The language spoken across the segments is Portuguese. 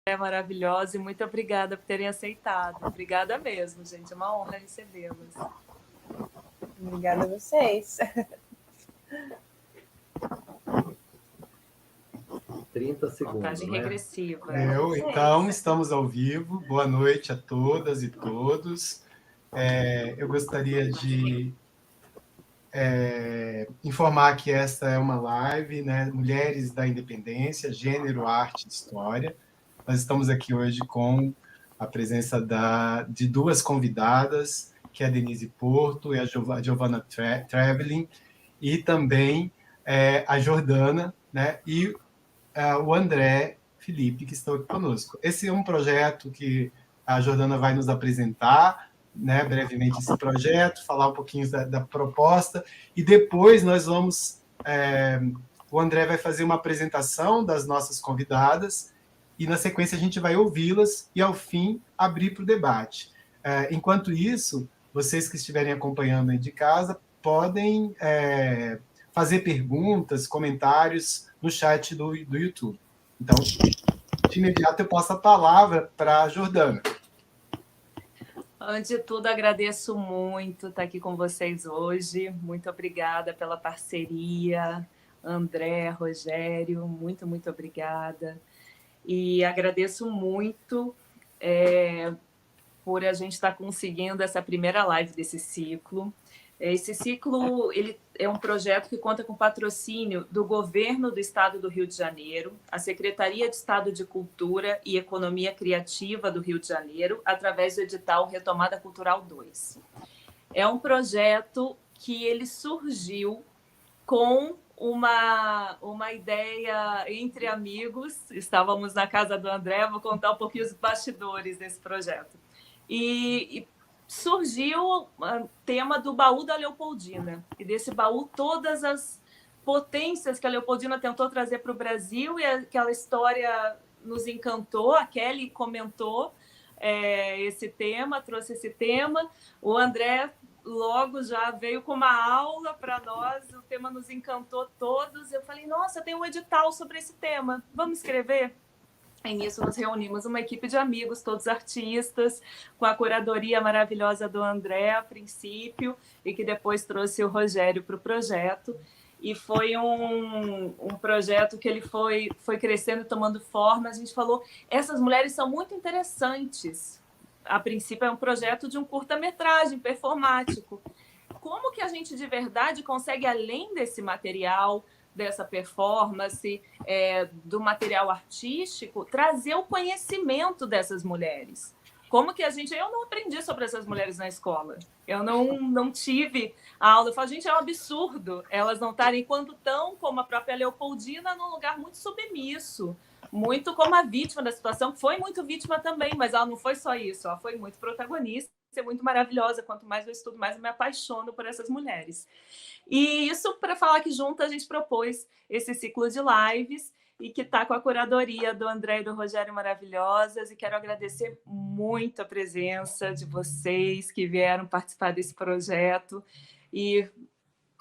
É maravilhosa e muito obrigada por terem aceitado. Obrigada mesmo, gente. É uma honra recebê-las. Obrigada a vocês. 30 segundos, Contagem né? regressiva. Então, estamos ao vivo. Boa noite a todas e todos. Eu gostaria de informar que esta é uma live, né? Mulheres da Independência, Gênero, Arte e História. Nós estamos aqui hoje com a presença de duas convidadas, que é a Denise Porto e a Giovanna Traveling, e também a Jordana, né? E o André Felipe, que estão aqui conosco. Esse é um projeto que a Jordana vai nos apresentar, né, brevemente esse projeto, falar um pouquinho da proposta, e depois nós vamos... o André vai fazer uma apresentação das nossas convidadas, e na sequência a gente vai ouvi-las, e ao fim abrir para o debate. Enquanto isso, vocês que estiverem acompanhando aí de casa, podem fazer perguntas, comentários no chat do YouTube. Então, de imediato, eu passo a palavra para a Jordana. Antes de tudo, agradeço muito estar aqui com vocês hoje. Muito obrigada pela parceria. André, Rogério, muito, muito obrigada. E agradeço muito por a gente estar conseguindo essa primeira live desse ciclo. Esse ciclo ele é um projeto que conta com patrocínio do Governo do Estado do Rio de Janeiro, a Secretaria de Estado de Cultura e Economia Criativa do Rio de Janeiro, através do edital Retomada Cultural 2. É um projeto que ele surgiu com uma ideia entre amigos. Estávamos na casa do André, vou contar um pouquinho os bastidores desse projeto. E surgiu o tema do baú da Leopoldina, e desse baú todas as potências que a Leopoldina tentou trazer para o Brasil, e aquela história nos encantou. A Kelly comentou esse tema, trouxe esse tema, o André logo já veio com uma aula para nós, o tema nos encantou todos. Eu falei, nossa, tem um edital sobre esse tema, vamos escrever? E nisso nos reunimos uma equipe de amigos, todos artistas, com a curadoria maravilhosa do André, a princípio, e que depois trouxe o Rogério para o projeto. E foi um projeto que ele foi crescendo, tomando forma. A gente falou, essas mulheres são muito interessantes. A princípio é um projeto de um curta-metragem performático. Como que a gente de verdade consegue, além desse material, dessa performance, do material artístico, trazer o conhecimento dessas mulheres? Como que a gente... Eu não aprendi sobre essas mulheres na escola. Eu não tive a aula. Eu falo, gente, é um absurdo elas não estarem, enquanto estão, como a própria Leopoldina, num lugar muito submisso, muito como a vítima da situação, que foi muito vítima também, mas ela não foi só isso, ela foi muito protagonista, é muito maravilhosa. Quanto mais eu estudo, mais eu me apaixono por essas mulheres. E isso para falar que junto a gente propôs esse ciclo de lives, e que está com a curadoria do André e do Rogério maravilhosas, e quero agradecer muito a presença de vocês que vieram participar desse projeto, e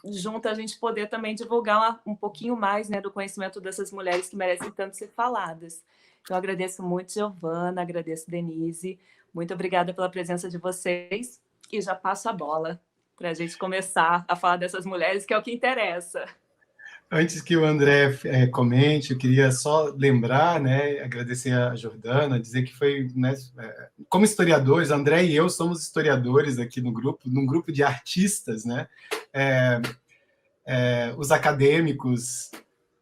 junto a gente poder também divulgar um pouquinho mais, né, do conhecimento dessas mulheres que merecem tanto ser faladas. Então, agradeço muito, Giovanna, agradeço, Denise, muito obrigada pela presença de vocês, e já passo a bola para a gente começar a falar dessas mulheres, que é o que interessa. Antes que o André comente, eu queria só lembrar, né, agradecer a Jordana, dizer que foi, né, como historiadores, André e eu somos historiadores aqui no grupo, num grupo de artistas, né, os acadêmicos,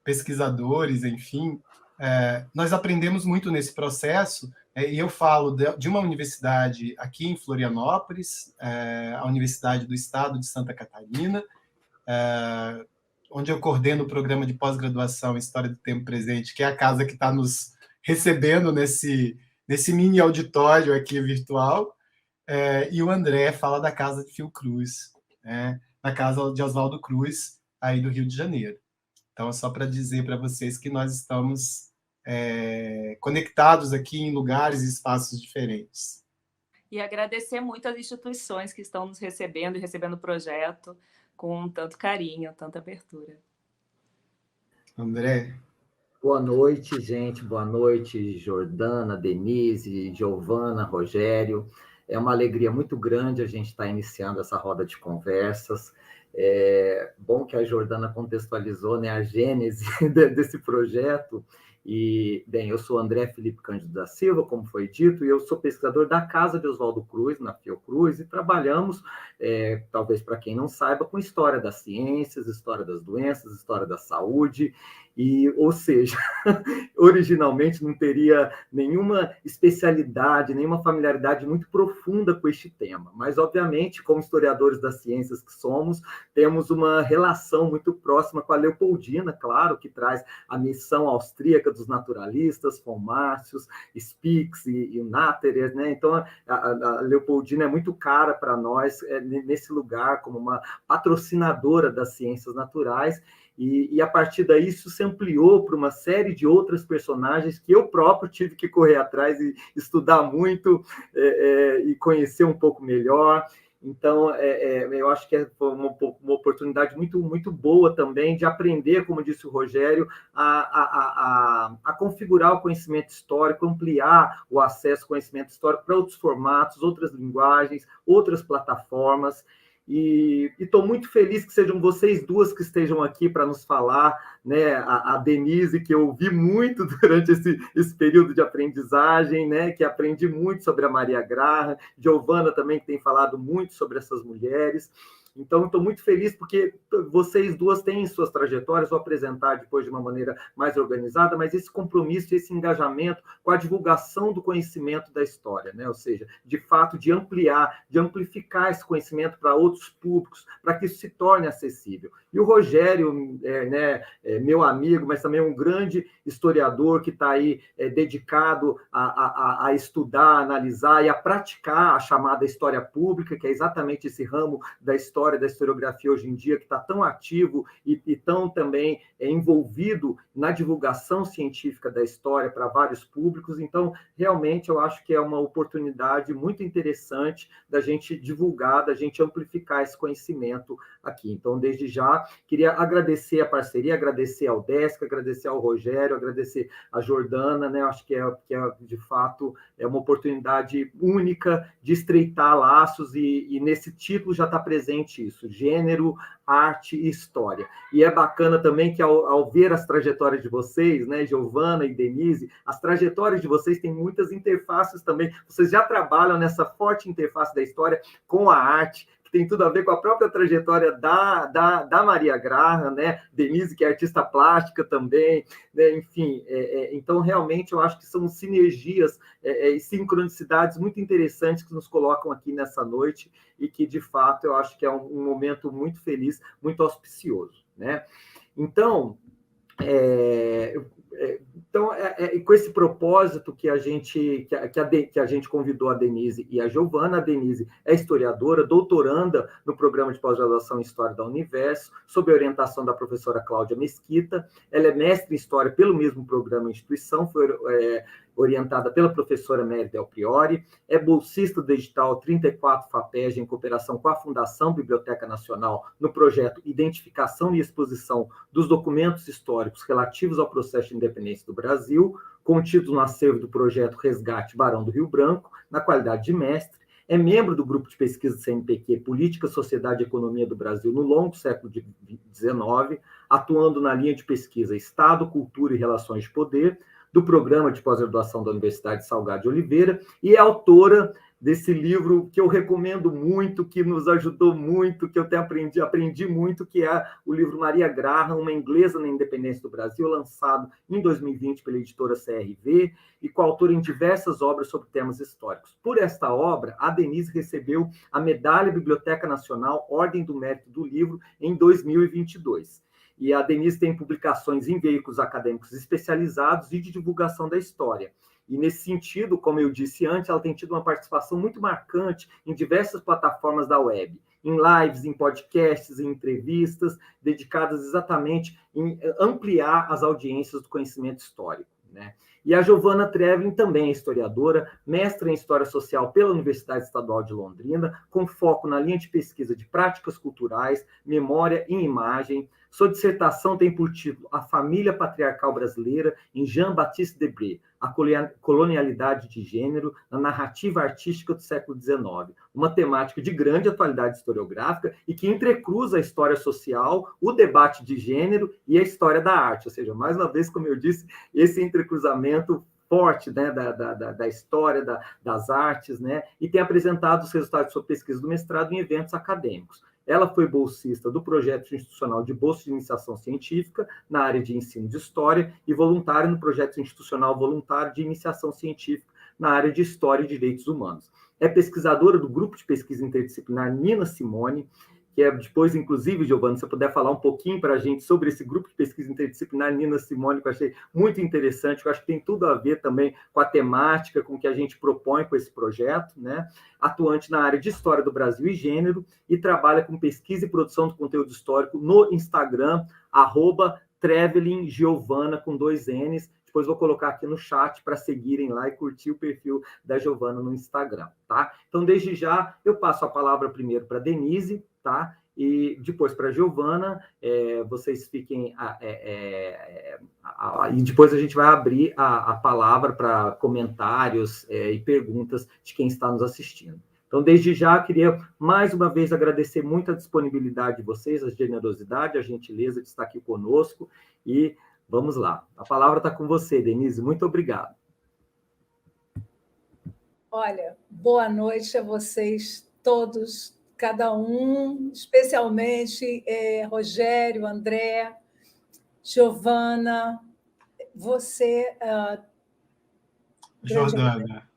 pesquisadores, enfim, nós aprendemos muito nesse processo, e eu falo de uma universidade aqui em Florianópolis, a Universidade do Estado de Santa Catarina, onde eu coordeno o programa de pós-graduação em História do Tempo Presente, que é a casa que está nos recebendo nesse mini auditório aqui virtual, e o André fala da casa de Fiocruz, né, na casa de Oswaldo Cruz, aí do Rio de Janeiro. Então, é só para dizer para vocês que nós estamos conectados aqui em lugares e espaços diferentes. E agradecer muito às instituições que estão nos recebendo e recebendo o projeto com tanto carinho, tanta abertura. André? Boa noite, gente. Boa noite, Jordana, Denise, Giovana, Rogério. É uma alegria muito grande a gente estar iniciando essa roda de conversas. É bom que a Jordana contextualizou, né, a gênese desse projeto. E, bem, eu sou André Felipe Cândido da Silva, como foi dito, e eu sou pesquisador da Casa de Oswaldo Cruz, na Fiocruz, e trabalhamos, talvez para quem não saiba, com história das ciências, história das doenças, história da saúde, ou seja, originalmente não teria nenhuma especialidade, nenhuma familiaridade muito profunda com este tema, mas, obviamente, como historiadores das ciências que somos, temos uma relação muito próxima com a Leopoldina, claro, que traz a missão austríaca dos naturalistas, von Martius, Spix e Natterer, né? Então, a Leopoldina é muito cara para nós nesse lugar, como uma patrocinadora das ciências naturais, e a partir daí isso se ampliou para uma série de outras personagens que eu próprio tive que correr atrás e estudar muito e conhecer um pouco melhor. Então, eu acho que foi uma oportunidade muito, muito boa também de aprender, como disse o Rogério, a configurar o conhecimento histórico, ampliar o acesso ao conhecimento histórico para outros formatos, outras linguagens, outras plataformas. E estou muito feliz que sejam vocês duas que estejam aqui para nos falar, né? A Denise, que eu ouvi muito durante esse período de aprendizagem, né? Que aprendi muito sobre a Maria Graham, Giovana também, que tem falado muito sobre essas mulheres. Então, estou muito feliz porque vocês duas têm suas trajetórias, vou apresentar depois de uma maneira mais organizada, mas esse compromisso, esse engajamento com a divulgação do conhecimento da história, né? Ou seja, de fato, de ampliar, de amplificar esse conhecimento para outros públicos, para que isso se torne acessível. E o Rogério, meu amigo, mas também um grande historiador que está aí dedicado a estudar, a analisar e a praticar a chamada história pública, que é exatamente esse ramo da história, da historiografia hoje em dia, que está tão ativo e tão também envolvido na divulgação científica da história para vários públicos. Então, realmente, eu acho que é uma oportunidade muito interessante da gente divulgar, da gente amplificar esse conhecimento aqui. Então, desde já, queria agradecer a parceria, agradecer ao Desk, agradecer ao Rogério, agradecer a Jordana, né? Acho que de fato, é uma oportunidade única de estreitar laços e nesse título já está presente isso, gênero, arte e história. E é bacana também que ao ver as trajetórias de vocês, né, Giovana e Denise, as trajetórias de vocês têm muitas interfaces também. Vocês já trabalham nessa forte interface da história com a arte, que tem tudo a ver com a própria trajetória da Maria Graham, né? Denise, que é artista plástica também, né? Enfim, então, realmente, eu acho que são sinergias e sincronicidades muito interessantes que nos colocam aqui nessa noite e que, de fato, eu acho que é um momento muito feliz, muito auspicioso, né? Então, com esse propósito que a gente convidou a Denise e a Giovana. A Denise é historiadora, doutoranda no programa de pós-graduação em História da Universo, sob a orientação da professora Cláudia Mesquita. Ela é mestre em História pelo mesmo programa e instituição, foi orientada pela professora Mary Del Priori, é bolsista do edital 34 FAPESG, em cooperação com a Fundação Biblioteca Nacional, no projeto Identificação e Exposição dos Documentos Históricos relativos ao processo de independência do Brasil, contidos no acervo do projeto Resgate Barão do Rio Branco, na qualidade de mestre. É membro do grupo de pesquisa do CNPq Política, Sociedade e Economia do Brasil no longo século XIX, atuando na linha de pesquisa Estado, Cultura e Relações de Poder, do programa de pós-graduação da Universidade Salgado de Oliveira, e é autora desse livro que eu recomendo muito, que nos ajudou muito, que eu até aprendi muito, que é o livro Maria Graham, Uma Inglesa na Independência do Brasil, lançado em 2020 pela editora CRV, e coautora em diversas obras sobre temas históricos. Por esta obra, a Denise recebeu a Medalha Biblioteca Nacional Ordem do Mérito do Livro em 2022. E a Denise tem publicações em veículos acadêmicos especializados e de divulgação da história. E, nesse sentido, como eu disse antes, ela tem tido uma participação muito marcante em diversas plataformas da web, em lives, em podcasts, em entrevistas, dedicadas exatamente em ampliar as audiências do conhecimento histórico, né? E a Giovana Trevlin também é historiadora, mestra em História Social pela Universidade Estadual de Londrina, com foco na linha de pesquisa de práticas culturais, memória e imagem, Sua dissertação tem por título A Família Patriarcal Brasileira em Jean-Baptiste Debré, a colonialidade de gênero na narrativa artística do século XIX, uma temática de grande atualidade historiográfica e que entrecruza a história social, o debate de gênero e a história da arte, ou seja, mais uma vez, como eu disse, esse entrecruzamento forte, né, da história, das artes, né, e tem apresentado os resultados de sua pesquisa do mestrado em eventos acadêmicos. Ela foi bolsista do projeto institucional de bolsa de iniciação científica na área de ensino de história e voluntária no projeto institucional voluntário de iniciação científica na área de história e direitos humanos. É pesquisadora do grupo de pesquisa interdisciplinar Nina Simone, que é depois, inclusive, Giovana, se você puder falar um pouquinho para a gente sobre esse grupo de pesquisa interdisciplinar Nina Simone, que eu achei muito interessante, que eu acho que tem tudo a ver também com a temática, com o que a gente propõe com esse projeto, né? Atuante na área de História do Brasil e Gênero, e trabalha com pesquisa e produção do conteúdo histórico no Instagram, @travelinggiovana, com 2 N's. Depois vou colocar aqui no chat para seguirem lá e curtir o perfil da Giovana no Instagram, tá? Então, desde já, eu passo a palavra primeiro para a Denise, tá? E depois para a Giovana, vocês fiquem... e depois a gente vai abrir a palavra para comentários e perguntas de quem está nos assistindo. Então, desde já, queria mais uma vez agradecer muito a disponibilidade de vocês, a generosidade, a gentileza de estar aqui conosco, e vamos lá. A palavra está com você, Denise. Muito obrigado. Olha, boa noite a vocês todos, cada um, especialmente Rogério, André, Giovana, você... Jordana.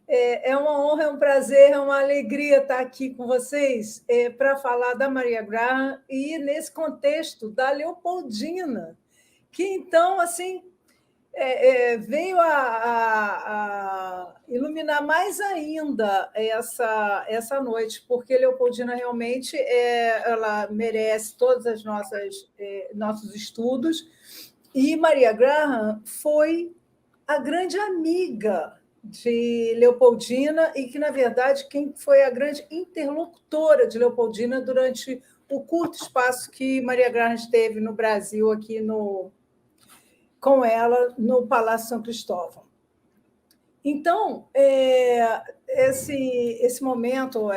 É uma honra, é um prazer, é uma alegria estar aqui com vocês para falar da Maria Graham e, nesse contexto, da Leopoldina, que, então, assim, veio a iluminar mais ainda essa noite, porque Leopoldina realmente ela merece todos os nossos estudos, e Maria Graham foi a grande amiga de Leopoldina e que, na verdade, quem foi a grande interlocutora de Leopoldina durante o curto espaço que Maria Graham esteve no Brasil, aqui com ela, no Palácio São Cristóvão. Então, esse momento,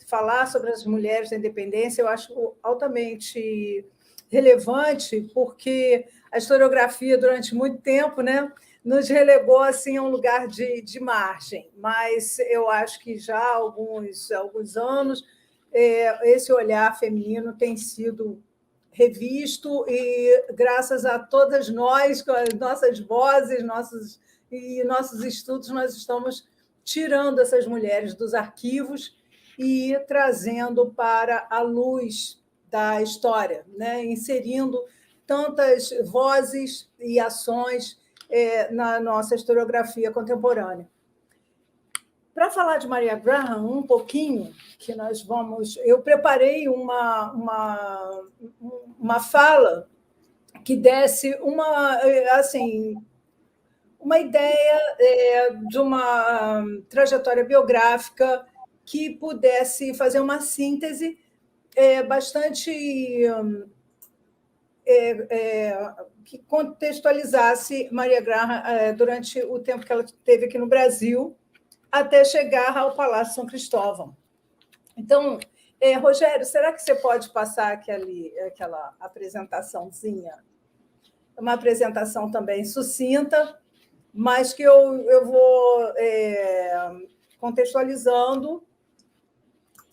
falar sobre as mulheres da independência, eu acho altamente relevante, porque a historiografia, durante muito tempo, né, nos relegou assim, a um lugar de margem, mas eu acho que já há alguns anos esse olhar feminino tem sido revisto e, graças a todas nós, com as nossas vozes nossos estudos, nós estamos tirando essas mulheres dos arquivos e trazendo para a luz da história, né? Inserindo tantas vozes e ações na nossa historiografia contemporânea. Para falar de Maria Graham um pouquinho, que eu preparei uma fala que desse uma ideia de uma trajetória biográfica que pudesse fazer uma síntese bastante que contextualizasse Maria Graham durante o tempo que ela teve aqui no Brasil, até chegar ao Palácio São Cristóvão. Então, Rogério, será que você pode passar aquela apresentaçãozinha? Uma apresentação também sucinta, mas que eu vou contextualizando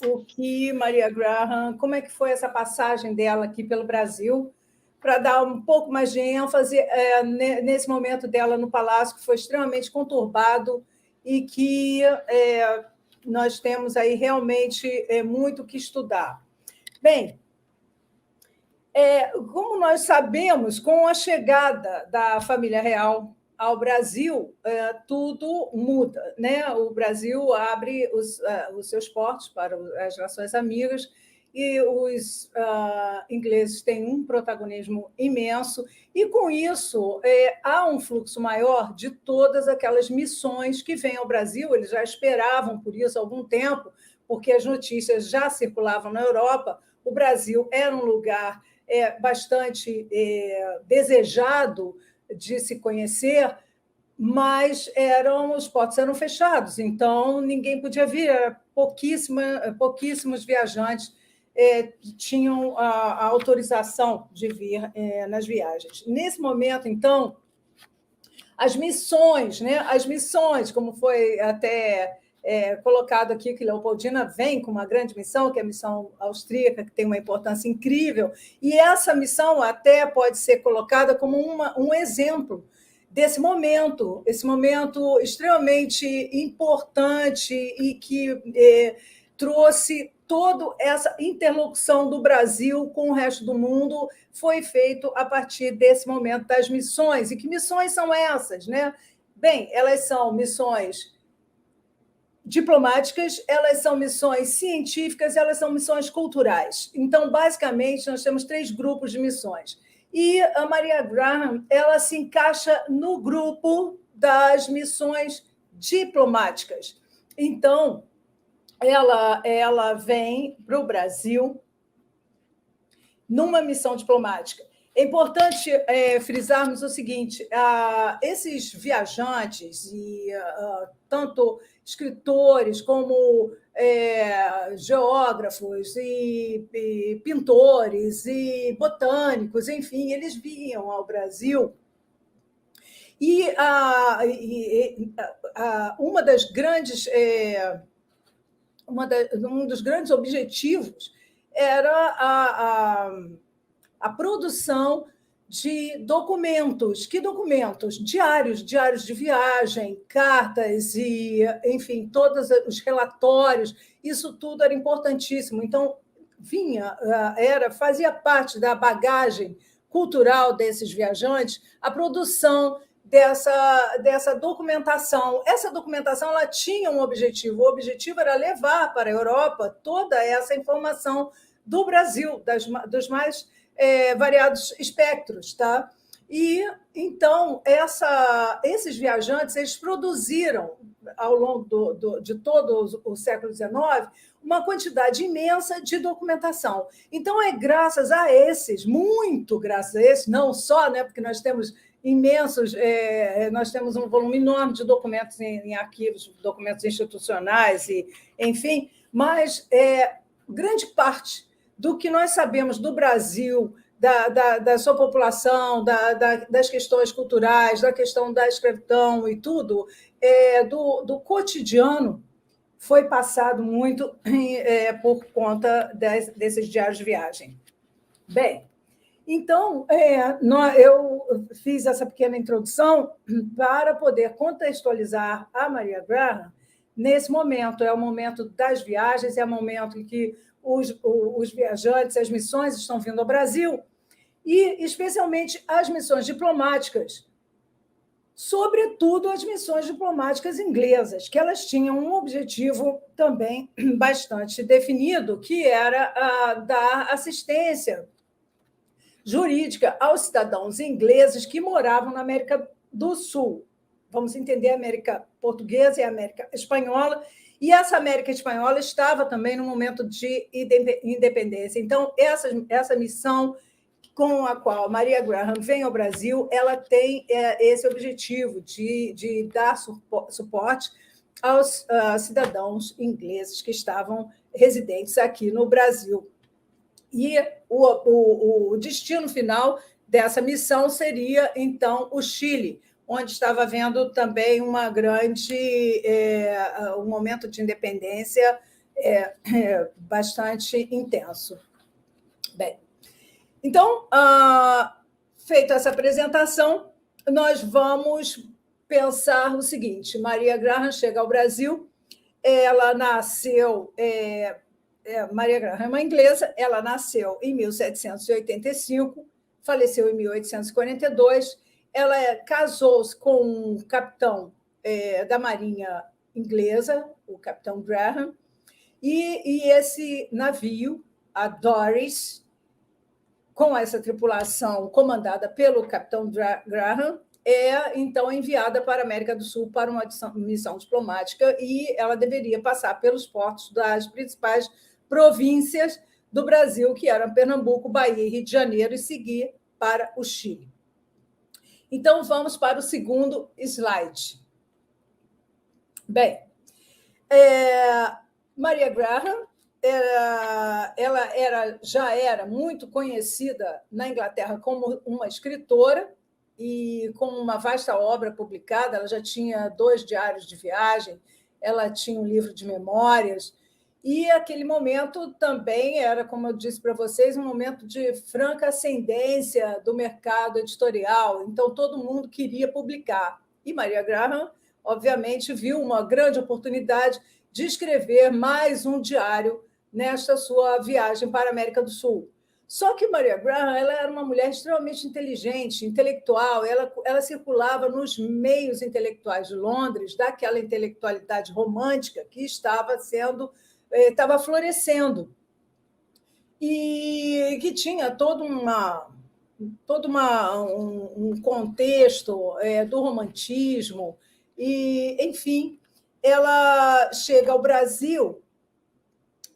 o que Maria Graham, como é que foi essa passagem dela aqui pelo Brasil, para dar um pouco mais de ênfase nesse momento dela no Palácio, que foi extremamente conturbado e que nós temos aí realmente muito que estudar. Bem, como nós sabemos, com a chegada da família real ao Brasil, tudo muda, né? O Brasil abre os seus portos para as nações amigas e os ingleses têm um protagonismo imenso, e, com isso, há um fluxo maior de todas aquelas missões que vêm ao Brasil. Eles já esperavam por isso há algum tempo, porque as notícias já circulavam na Europa, o Brasil era um lugar bastante desejado de se conhecer, mas os portos eram fechados, então ninguém podia vir, pouquíssimos viajantes tinham a autorização de vir nas viagens. Nesse momento, então, as missões, como foi até colocado aqui, que Leopoldina vem com uma grande missão, que é a missão austríaca, que tem uma importância incrível, e essa missão até pode ser colocada como um exemplo desse momento, esse momento extremamente importante e que trouxe toda essa interlocução do Brasil com o resto do mundo, foi feito a partir desse momento das missões. E que missões são essas, né? Bem, elas são missões diplomáticas, elas são missões científicas, elas são missões culturais. Então, basicamente, nós temos 3 grupos de missões. E a Maria Graham, ela se encaixa no grupo das missões diplomáticas. Então, ela vem para o Brasil numa missão diplomática. É importante frisarmos o seguinte: esses viajantes, e tanto escritores como geógrafos e pintores e botânicos, enfim, eles vinham ao Brasil. E um dos grandes objetivos era a produção de documentos. Que documentos? Diários de viagem, cartas e, enfim, todos os relatórios. Isso tudo era importantíssimo. Então, fazia parte da bagagem cultural desses viajantes a produção dessa documentação. Essa documentação ela tinha um objetivo. O objetivo era levar para a Europa toda essa informação do Brasil, dos mais variados espectros. Tá? E, então, esses viajantes eles produziram, ao longo de todo o século XIX, uma quantidade imensa de documentação. Então, graças a esses, muito graças a esses, não só, né, porque nós temos imensos, nós temos um volume enorme de documentos em arquivos, documentos institucionais, enfim, mas grande parte do que nós sabemos do Brasil, da sua população, das questões culturais, da questão da escravidão e tudo, do cotidiano, foi passado muito por conta desses diários de viagem. Bem, então, eu fiz essa pequena introdução para poder contextualizar a Maria Graham nesse momento. É o momento das viagens, é o momento em que os viajantes, as missões estão vindo ao Brasil, e especialmente as missões diplomáticas, sobretudo as missões diplomáticas inglesas, que elas tinham um objetivo também bastante definido, que era dar assistência jurídica aos cidadãos ingleses que moravam na América do Sul. Vamos entender a América Portuguesa e a América Espanhola, e essa América Espanhola estava também no momento de independência. Então, essa missão com a qual Maria Graham vem ao Brasil, ela tem esse objetivo de dar suporte aos cidadãos ingleses que estavam residentes aqui no Brasil. E o destino final dessa missão seria, então, o Chile, onde estava havendo também um momento de independência bastante intenso. Bem, então, feita essa apresentação, nós vamos pensar o seguinte: Maria Graham chega ao Brasil, ela nasceu... Maria Graham é uma inglesa, ela nasceu em 1785, faleceu em 1842. Ela casou-se com um capitão da Marinha Inglesa, o capitão Graham, e esse navio, a Doris, com essa tripulação comandada pelo capitão Graham, então enviada para a América do Sul para uma missão diplomática, e ela deveria passar pelos portos das principais províncias do Brasil, que eram Pernambuco, Bahia e Rio de Janeiro, e seguir para o Chile. Então, vamos para o segundo slide. Bem, Maria Graham já era muito conhecida na Inglaterra como uma escritora e com uma vasta obra publicada. Ela já tinha 2 diários de viagem, ela tinha um livro de memórias, e aquele momento também era, como eu disse para vocês, um momento de franca ascendência do mercado editorial, então todo mundo queria publicar. E Maria Graham, obviamente, viu uma grande oportunidade de escrever mais um diário nesta sua viagem para a América do Sul. Só que Maria Graham, ela era uma mulher extremamente inteligente, intelectual, ela circulava nos meios intelectuais de Londres, daquela intelectualidade romântica que estava florescendo, e que tinha todo um contexto do romantismo, e, enfim, ela chega ao Brasil,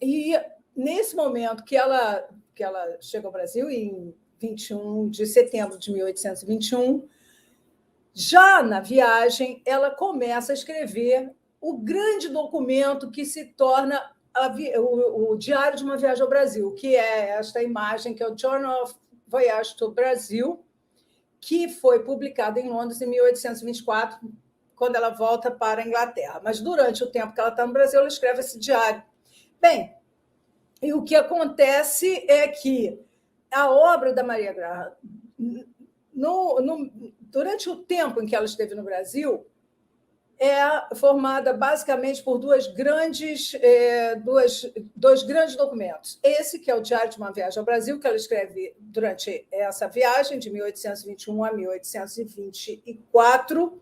e nesse momento que ela chega ao Brasil, em 21 de setembro de 1821, já na viagem, ela começa a escrever o grande documento que se torna o Diário de uma Viagem ao Brasil, que é esta imagem, que é o Journal of Voyage to Brasil, que foi publicado em Londres em 1824, quando ela volta para a Inglaterra. Mas, durante o tempo que ela está no Brasil, ela escreve esse diário. Bem, e o que acontece é que a obra da Maria Graham, durante o tempo em que ela esteve no Brasil, é formada basicamente por dois grandes documentos. Esse, que é o Diário de uma Viagem ao Brasil, que ela escreve durante essa viagem, de 1821 a 1824,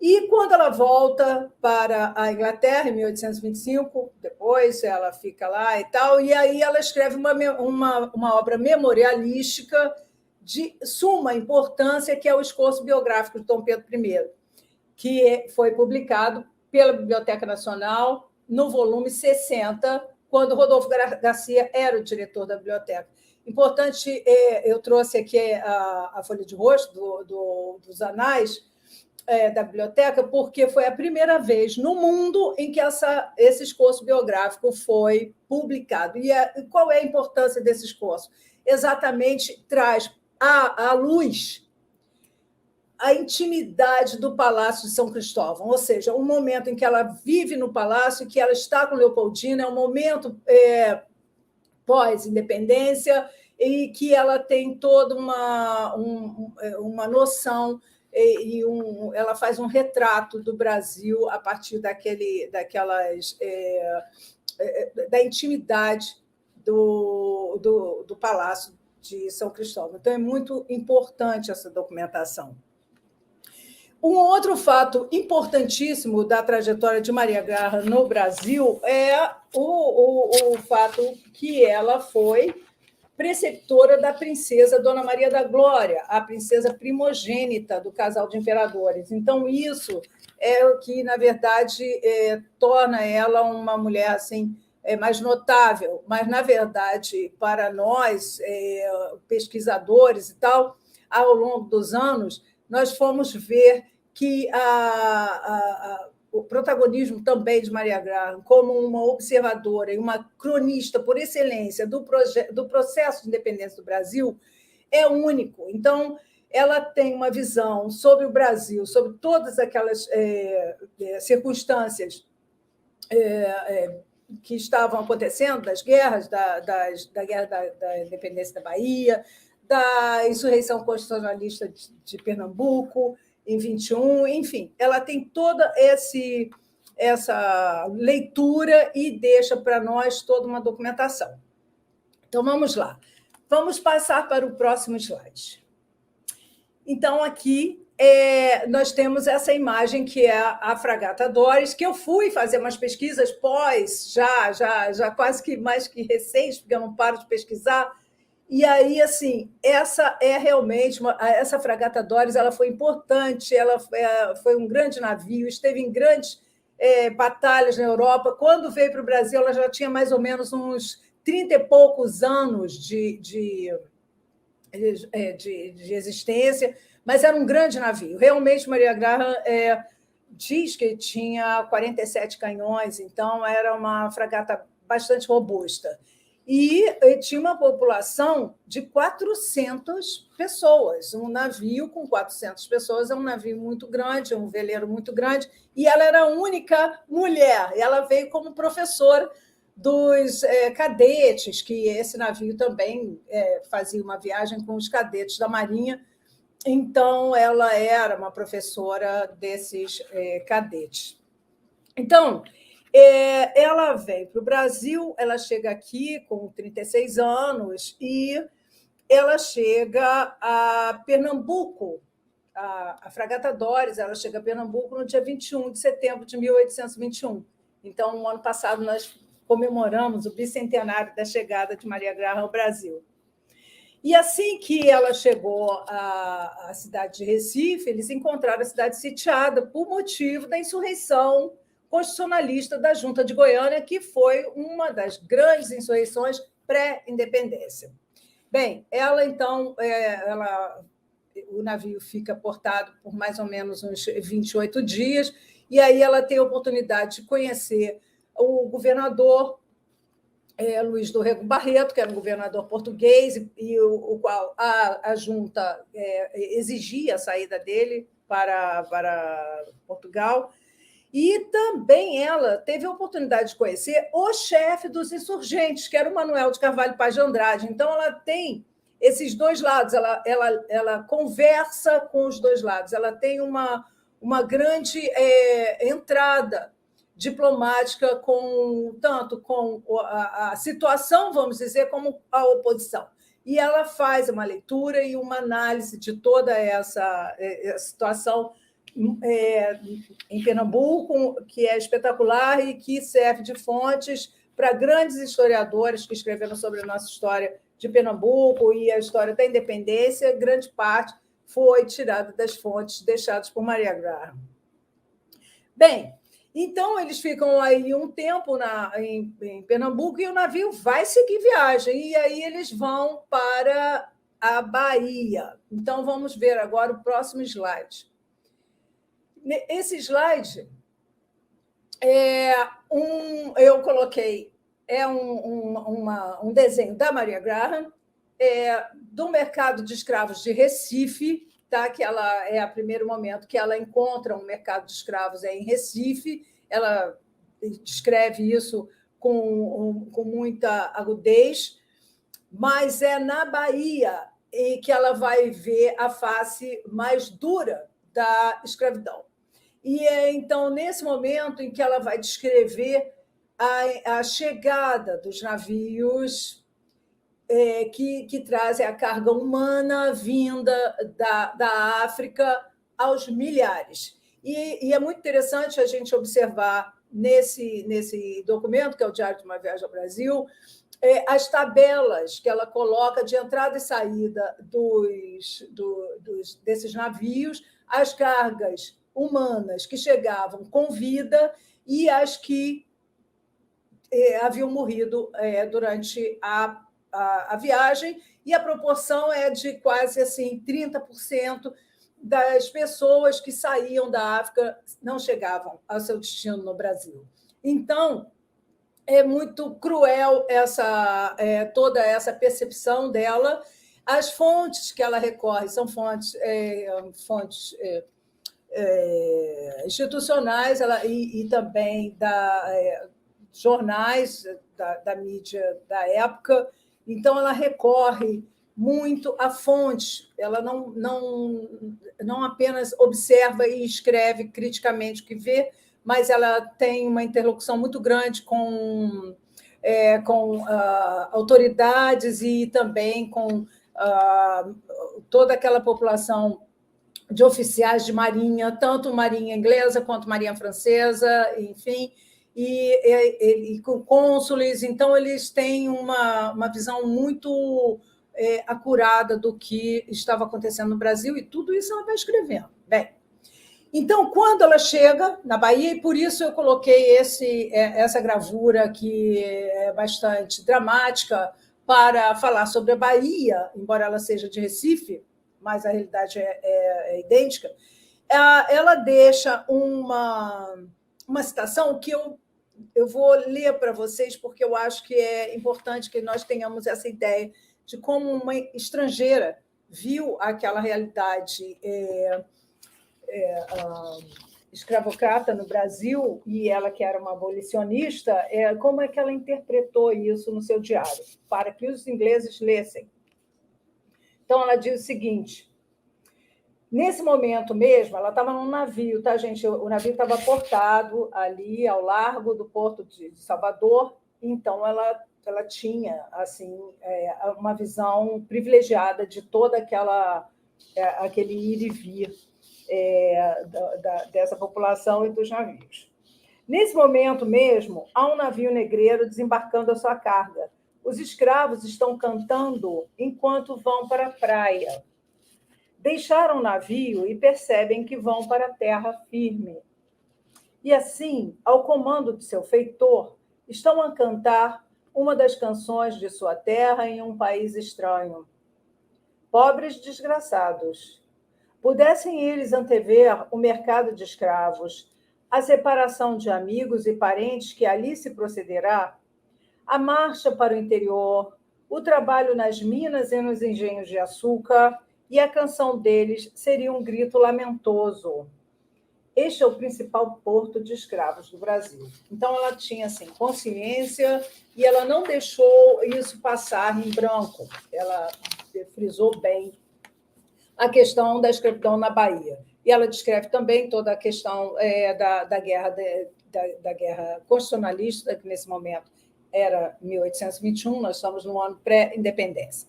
e quando ela volta para a Inglaterra, em 1825, depois ela fica lá e tal, e aí ela escreve uma obra memorialística de suma importância, que é o Esforço Biográfico de Dom Pedro I, que foi publicado pela Biblioteca Nacional no volume 60, quando Rodolfo Garcia era o diretor da biblioteca. Importante, eu trouxe aqui a folha de rosto dos anais da biblioteca, porque foi a primeira vez no mundo em que esse esforço biográfico foi publicado. E qual é a importância desse esforço? Exatamente, traz à luz a intimidade do Palácio de São Cristóvão, ou seja, o momento em que ela vive no palácio, que ela está com Leopoldina, é um momento pós-independência, e que ela tem toda uma noção, ela faz um retrato do Brasil a partir da intimidade do Palácio de São Cristóvão. Então, é muito importante essa documentação. Um outro fato importantíssimo da trajetória de Maria Graham no Brasil é o fato que ela foi preceptora da princesa Dona Maria da Glória, a princesa primogênita do casal de imperadores. Então, isso é o que, na verdade, torna ela uma mulher assim, mais notável. Mas, na verdade, para nós, pesquisadores e tal, ao longo dos anos, nós fomos ver que o protagonismo também de Maria Graham, como uma observadora e uma cronista por excelência do processo de independência do Brasil, é único. Então, ela tem uma visão sobre o Brasil, sobre todas aquelas circunstâncias que estavam acontecendo, das guerras, da guerra da independência da Bahia, da insurreição constitucionalista de Pernambuco, em 21, enfim, ela tem toda essa leitura e deixa para nós toda uma documentação. Então, vamos lá. Vamos passar para o próximo slide. Então, aqui nós temos essa imagem que é a Fragata Doris, que eu fui fazer umas pesquisas já quase que mais que recentes, porque eu não paro de pesquisar. E aí, assim, essa é realmente essa Fragata Doris, ela foi importante, ela foi um grande navio, esteve em grandes batalhas na Europa. Quando veio para o Brasil, ela já tinha mais ou menos uns 30 e poucos anos de existência, mas era um grande navio. Realmente, Maria Graham diz que tinha 47 canhões, então era uma fragata bastante robusta. E tinha uma população de 400 pessoas. Um navio com 400 pessoas é um navio muito grande, é um veleiro muito grande, e ela era a única mulher. Ela veio como professora dos cadetes, que esse navio também fazia uma viagem com os cadetes da Marinha. Então, ela era uma professora desses cadetes. Então, ela vem para o Brasil, ela chega aqui com 36 anos e ela chega a Pernambuco, a fragata Dores, ela chega a Pernambuco no dia 21 de setembro de 1821. Então, no ano passado, nós comemoramos o bicentenário da chegada de Maria Graham ao Brasil. E assim que ela chegou à cidade de Recife, eles encontraram a cidade sitiada por motivo da insurreição constitucionalista da Junta de Goiânia, que foi uma das grandes insurreições pré-independência. Bem, ela, então, o navio fica portado por mais ou menos uns 28 dias, e aí ela tem a oportunidade de conhecer o governador Luiz do Rego Barreto, que era um governador português, e o qual a junta exigia a saída dele para Portugal. E também ela teve a oportunidade de conhecer o chefe dos insurgentes, que era o Manuel de Carvalho Paz de Andrade. Então, ela tem esses dois lados, ela conversa com os dois lados, ela tem uma grande entrada diplomática tanto com a situação, vamos dizer, como a oposição. E ela faz uma leitura e uma análise de toda essa situação em Pernambuco, que é espetacular e que serve de fontes para grandes historiadores que escreveram sobre a nossa história de Pernambuco e a história da independência. Grande parte foi tirada das fontes deixadas por Maria Graham. Bem, então, eles ficam aí um tempo em Pernambuco e o navio vai seguir viagem. E aí eles vão para a Bahia. Então, vamos ver agora o próximo slide. Esse slide eu coloquei, um desenho da Maria Graham, do mercado de escravos de Recife, tá? Que ela é o primeiro momento que ela encontra um mercado de escravos em Recife. Ela descreve isso com muita agudez, mas é na Bahia em que ela vai ver a face mais dura da escravidão. E é, então, nesse momento em que ela vai descrever a chegada dos navios que trazem a carga humana vinda da África aos milhares. E é muito interessante a gente observar nesse documento, que é o Diário de uma Viagem ao Brasil, as tabelas que ela coloca de entrada e saída desses navios, as cargas humanas que chegavam com vida e as que haviam morrido durante a viagem, e a proporção é de quase assim 30% das pessoas que saíam da África não chegavam ao seu destino no Brasil. Então, é muito cruel toda essa percepção dela. As fontes que ela recorre são fontes institucionais e também jornais da mídia da época. Então, ela recorre muito a fontes, ela não apenas observa e escreve criticamente o que vê, mas ela tem uma interlocução muito grande com autoridades e também com toda aquela população de oficiais de marinha, tanto marinha inglesa quanto marinha francesa, enfim, e com cônsules. Então, eles têm uma visão muito acurada do que estava acontecendo no Brasil, e tudo isso ela vai escrevendo. Bem, Então, quando ela chega na Bahia, e por isso eu coloquei essa gravura que é bastante dramática para falar sobre a Bahia, embora ela seja de Recife, mas a realidade é idêntica, ela deixa uma citação que eu vou ler para vocês, porque eu acho que é importante que nós tenhamos essa ideia de como uma estrangeira viu aquela realidade escravocrata no Brasil, e ela que era uma abolicionista, como é que ela interpretou isso no seu diário, para que os ingleses lessem. Então, ela diz o seguinte: nesse momento mesmo, ela estava num navio, tá, gente? O navio estava portado ali ao largo do porto de Salvador, então ela tinha assim uma visão privilegiada de toda aquele ir e vir dessa população e dos navios. Nesse momento mesmo, há um navio negreiro desembarcando a sua carga. Os escravos estão cantando enquanto vão para a praia. Deixaram o navio e percebem que vão para a terra firme. E assim, ao comando de seu feitor, estão a cantar uma das canções de sua terra em um país estranho. Pobres desgraçados, pudessem eles antever o mercado de escravos, a separação de amigos e parentes que ali se procederá, a marcha para o interior, o trabalho nas minas e nos engenhos de açúcar, e a canção deles seria um grito lamentoso. Este é o principal porto de escravos do Brasil. Então, ela tinha assim, consciência e ela não deixou isso passar em branco. Ela frisou bem a questão da escravidão na Bahia. E ela descreve também toda a questão da guerra constitucionalista, que nesse momento era 1821, nós estamos no ano pré-independência.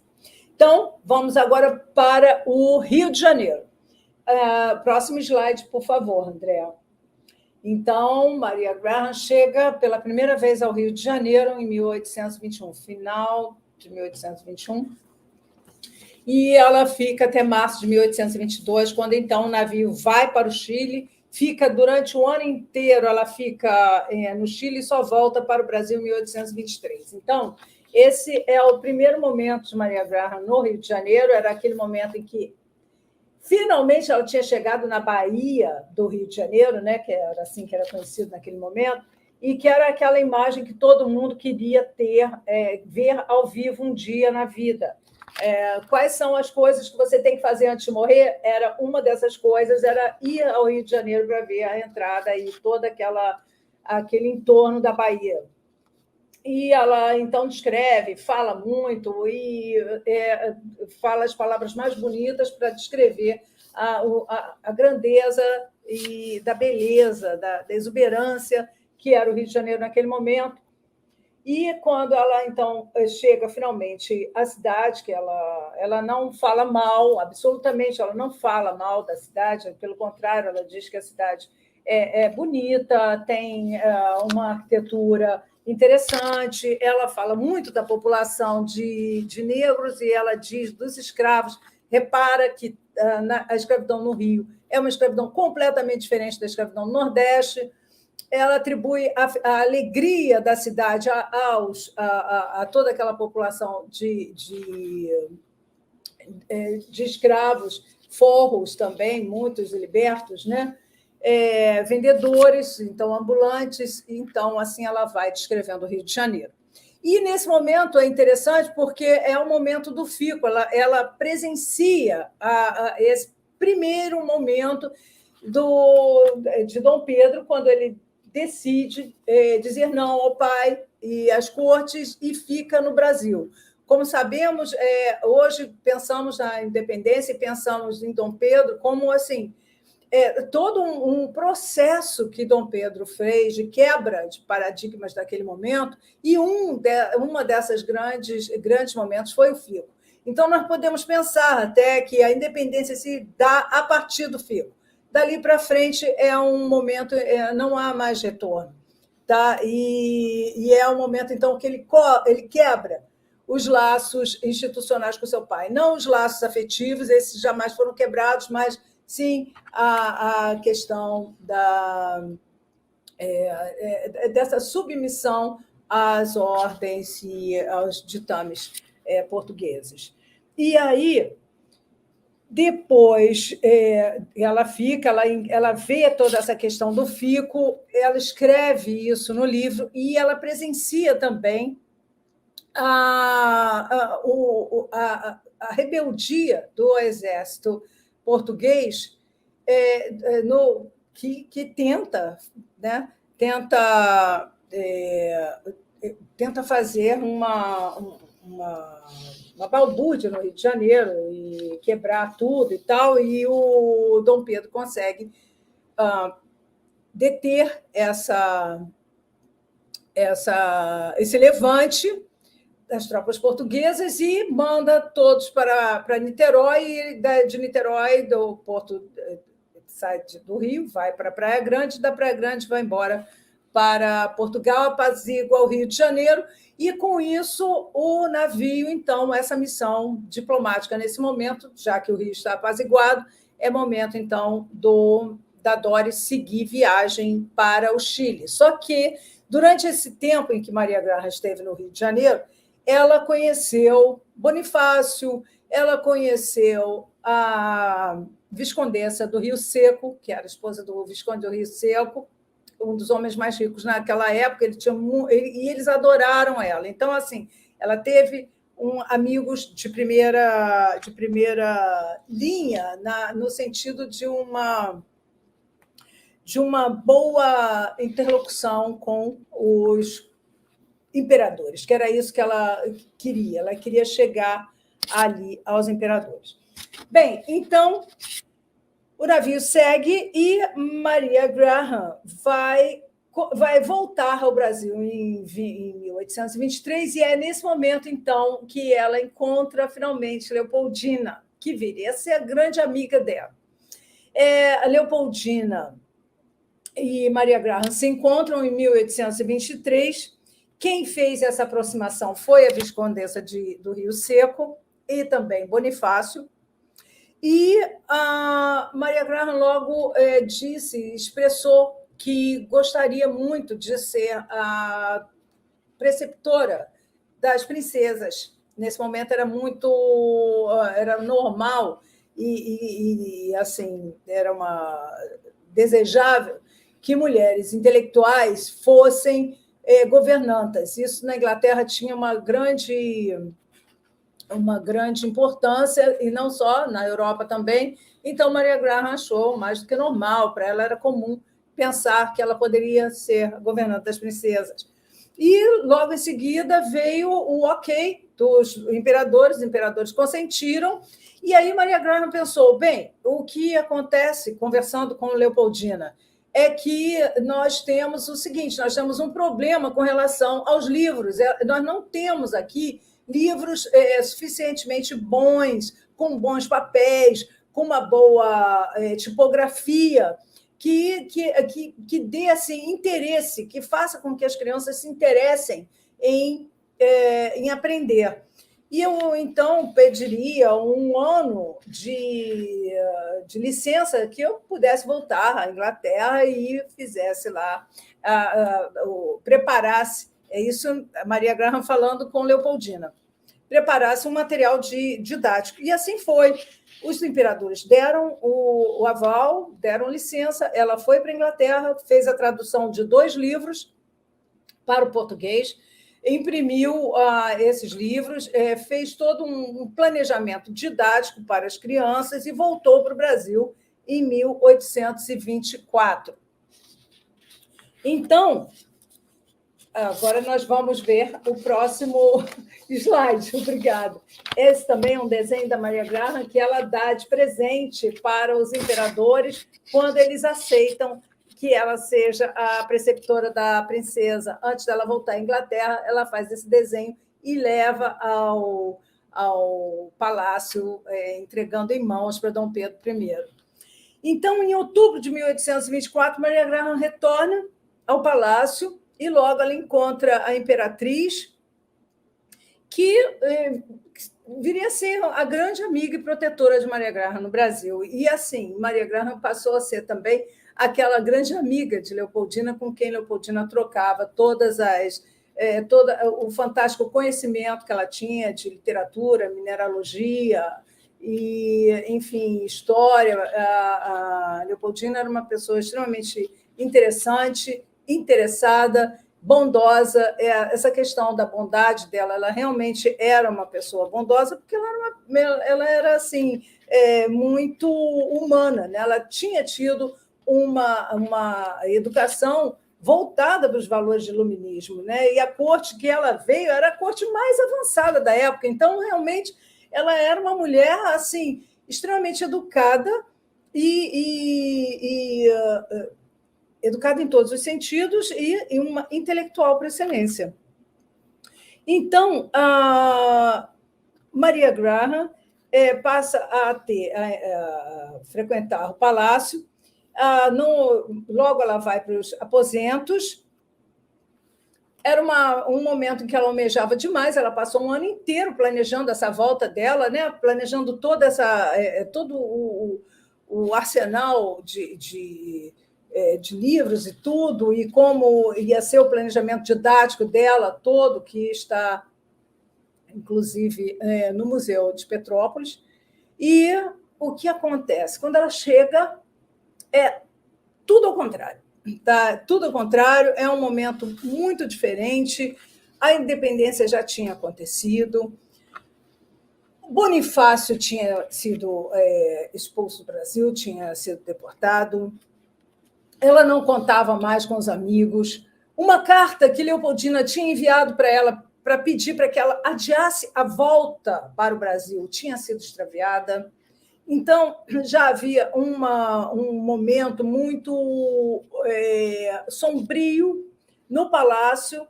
Então, vamos agora para o Rio de Janeiro. Próximo slide, por favor, André. Então, Maria Graham chega pela primeira vez ao Rio de Janeiro em 1821, final de 1821, e ela fica até março de 1822, quando então o navio vai para o Chile, fica durante o ano inteiro, ela fica no Chile e só volta para o Brasil em 1823. Então, esse é o primeiro momento de Maria Graham no Rio de Janeiro, era aquele momento em que finalmente ela tinha chegado na Bahia do Rio de Janeiro, né, que era assim que era conhecido naquele momento, e que era aquela imagem que todo mundo queria ver ao vivo um dia na vida. Quais são as coisas que você tem que fazer antes de morrer? Uma dessas coisas era ir ao Rio de Janeiro para ver a entrada e todo aquele entorno da Bahia. E ela, então, descreve, fala muito e fala as palavras mais bonitas para descrever a grandeza e da beleza, da exuberância que era o Rio de Janeiro naquele momento. E quando ela, então, chega finalmente à cidade, que ela não fala mal, absolutamente, ela não fala mal da cidade, pelo contrário, ela diz que a cidade é bonita, tem uma arquitetura interessante, ela fala muito da população de negros e ela diz dos escravos. Repara que a escravidão no Rio é uma escravidão completamente diferente da escravidão no Nordeste. Ela atribui a alegria da cidade a toda aquela população de escravos, forros também, muitos libertos, né? Vendedores, então ambulantes, então assim ela vai descrevendo o Rio de Janeiro. E nesse momento é interessante porque é o momento do fico, ela presencia esse primeiro momento de Dom Pedro, quando ele decide dizer não ao pai e às cortes e fica no Brasil. Como sabemos, hoje pensamos na independência e pensamos em Dom Pedro como assim, todo um processo que Dom Pedro fez de quebra de paradigmas daquele momento, e uma dessas grandes momentos foi o fico. Então, nós podemos pensar até que a independência se dá a partir do fico. Dali para frente é um momento, não há mais retorno. Tá? E é um momento, então, que ele quebra os laços institucionais com seu pai. Não os laços afetivos, esses jamais foram quebrados, mas sim, a questão dessa submissão às ordens e aos ditames portugueses. E aí, depois, ela vê toda essa questão do fico, ela escreve isso no livro e ela presencia também a rebeldia do exército português, que tenta, né, tenta fazer uma balbúrdia no Rio de Janeiro e quebrar tudo e tal, e o Dom Pedro consegue deter esse levante das tropas portuguesas e manda todos para Niterói, e de Niterói, do porto, sai do Rio, vai para a Praia Grande, da Praia Grande vai embora para Portugal, apazigua o Rio de Janeiro, e com isso o navio, então, essa missão diplomática nesse momento, já que o Rio está apaziguado, é momento, então, da Doris seguir viagem para o Chile. Só que, durante esse tempo em que Maria Graham esteve no Rio de Janeiro, ela conheceu Bonifácio, ela conheceu a Viscondessa do Rio Seco, que era a esposa do Visconde do Rio Seco, um dos homens mais ricos naquela época, e eles adoraram ela. Então, assim, ela teve amigos de primeira linha, no sentido de uma boa interlocução com os imperadores, que era isso que ela queria. Ela queria chegar ali aos imperadores. Bem, então, o navio segue e Maria Graham vai voltar ao Brasil em 1823, e é nesse momento, então, que ela encontra, finalmente, Leopoldina, que viria a ser a grande amiga dela. A Leopoldina e Maria Graham se encontram em 1823. Quem fez essa aproximação foi a Viscondessa do Rio Seco e também Bonifácio. E a Maria Graham logo expressou que gostaria muito de ser a preceptora das princesas. Nesse momento era normal e assim, era desejável que mulheres intelectuais fossem governantas. Isso na Inglaterra tinha uma grande importância, e não só, na Europa também. Então, Maria Graham achou mais do que normal, para ela era comum pensar que ela poderia ser governante das princesas. E, logo em seguida, veio o ok dos imperadores, os imperadores consentiram, e aí Maria Graham pensou, bem, o que acontece, conversando com Leopoldina, é que nós temos o seguinte, nós temos um problema com relação aos livros, nós não temos aqui livros suficientemente bons, com bons papéis, com uma boa tipografia, que dê assim, interesse, que faça com que as crianças se interessem em aprender. E eu, então, pediria 1 ano de licença, que eu pudesse voltar à Inglaterra e fizesse lá, preparasse, isso a Maria Graham falando com Leopoldina, preparasse um material didático. E assim foi. Os imperadores deram o aval, deram licença, ela foi para a Inglaterra, fez a tradução de 2 livros para o português, imprimiu esses livros, fez todo um planejamento didático para as crianças e voltou para o Brasil em 1824. Então, agora nós vamos ver o próximo slide. Obrigada. Esse também é um desenho da Maria Graham que ela dá de presente para os imperadores quando eles aceitam que ela seja a preceptora da princesa. Antes dela voltar à Inglaterra, ela faz esse desenho e leva ao palácio, entregando em mãos para Dom Pedro I. Então, em outubro de 1824, Maria Graham retorna ao palácio e logo ela encontra a imperatriz que viria a ser a grande amiga e protetora de Maria Graham no Brasil. E, assim, Maria Graham passou a ser também aquela grande amiga de Leopoldina, com quem Leopoldina trocava todo o fantástico conhecimento que ela tinha de literatura, mineralogia e, enfim, história. A Leopoldina era uma pessoa extremamente interessante, interessada, bondosa. Essa questão da bondade dela, ela realmente era uma pessoa bondosa, porque ela era assim, muito humana, né? Ela tinha tido uma educação voltada para os valores do iluminismo, né? E a corte que ela veio era a corte mais avançada da época. Então, realmente, ela era uma mulher assim extremamente educada e educada em todos os sentidos e uma intelectual por excelência. Então, a Maria Graham passa a frequentar o palácio. Logo ela vai para os aposentos. Era um momento em que ela almejava demais. Ela passou um ano inteiro planejando essa volta dela, né? Planejando todo o arsenal de livros e tudo, e como ia ser o planejamento didático dela todo, que está, inclusive, no Museu de Petrópolis. E o que acontece? Quando ela chega, é tudo ao contrário. Tá? Tudo ao contrário, é um momento muito diferente. A independência já tinha acontecido, Bonifácio tinha sido expulso do Brasil, tinha sido deportado, ela não contava mais com os amigos. Uma carta que Leopoldina tinha enviado para ela para pedir para que ela adiasse a volta para o Brasil tinha sido extraviada. Então, já havia um momento muito sombrio no palácio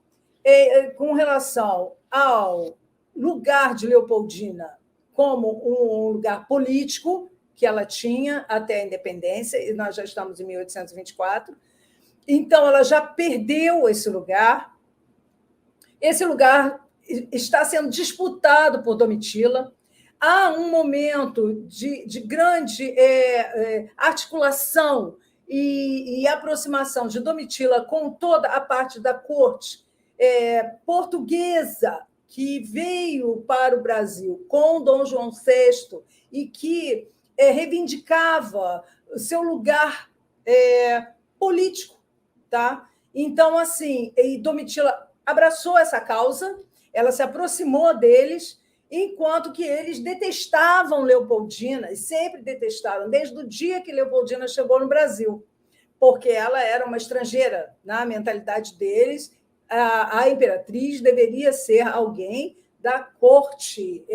com relação ao lugar de Leopoldina como um lugar político que ela tinha até a independência, e nós já estamos em 1824. Então, ela já perdeu esse lugar. Esse lugar está sendo disputado por Domitila. Há um momento de grande articulação e aproximação de Domitila com toda a parte da corte portuguesa que veio para o Brasil com Dom João VI e que reivindicava o seu lugar político. Tá? Então, assim, Domitila abraçou essa causa, ela se aproximou deles, enquanto que eles detestavam Leopoldina, e sempre detestaram, desde o dia que Leopoldina chegou no Brasil, porque ela era uma estrangeira. Na mentalidade deles, a imperatriz deveria ser alguém da corte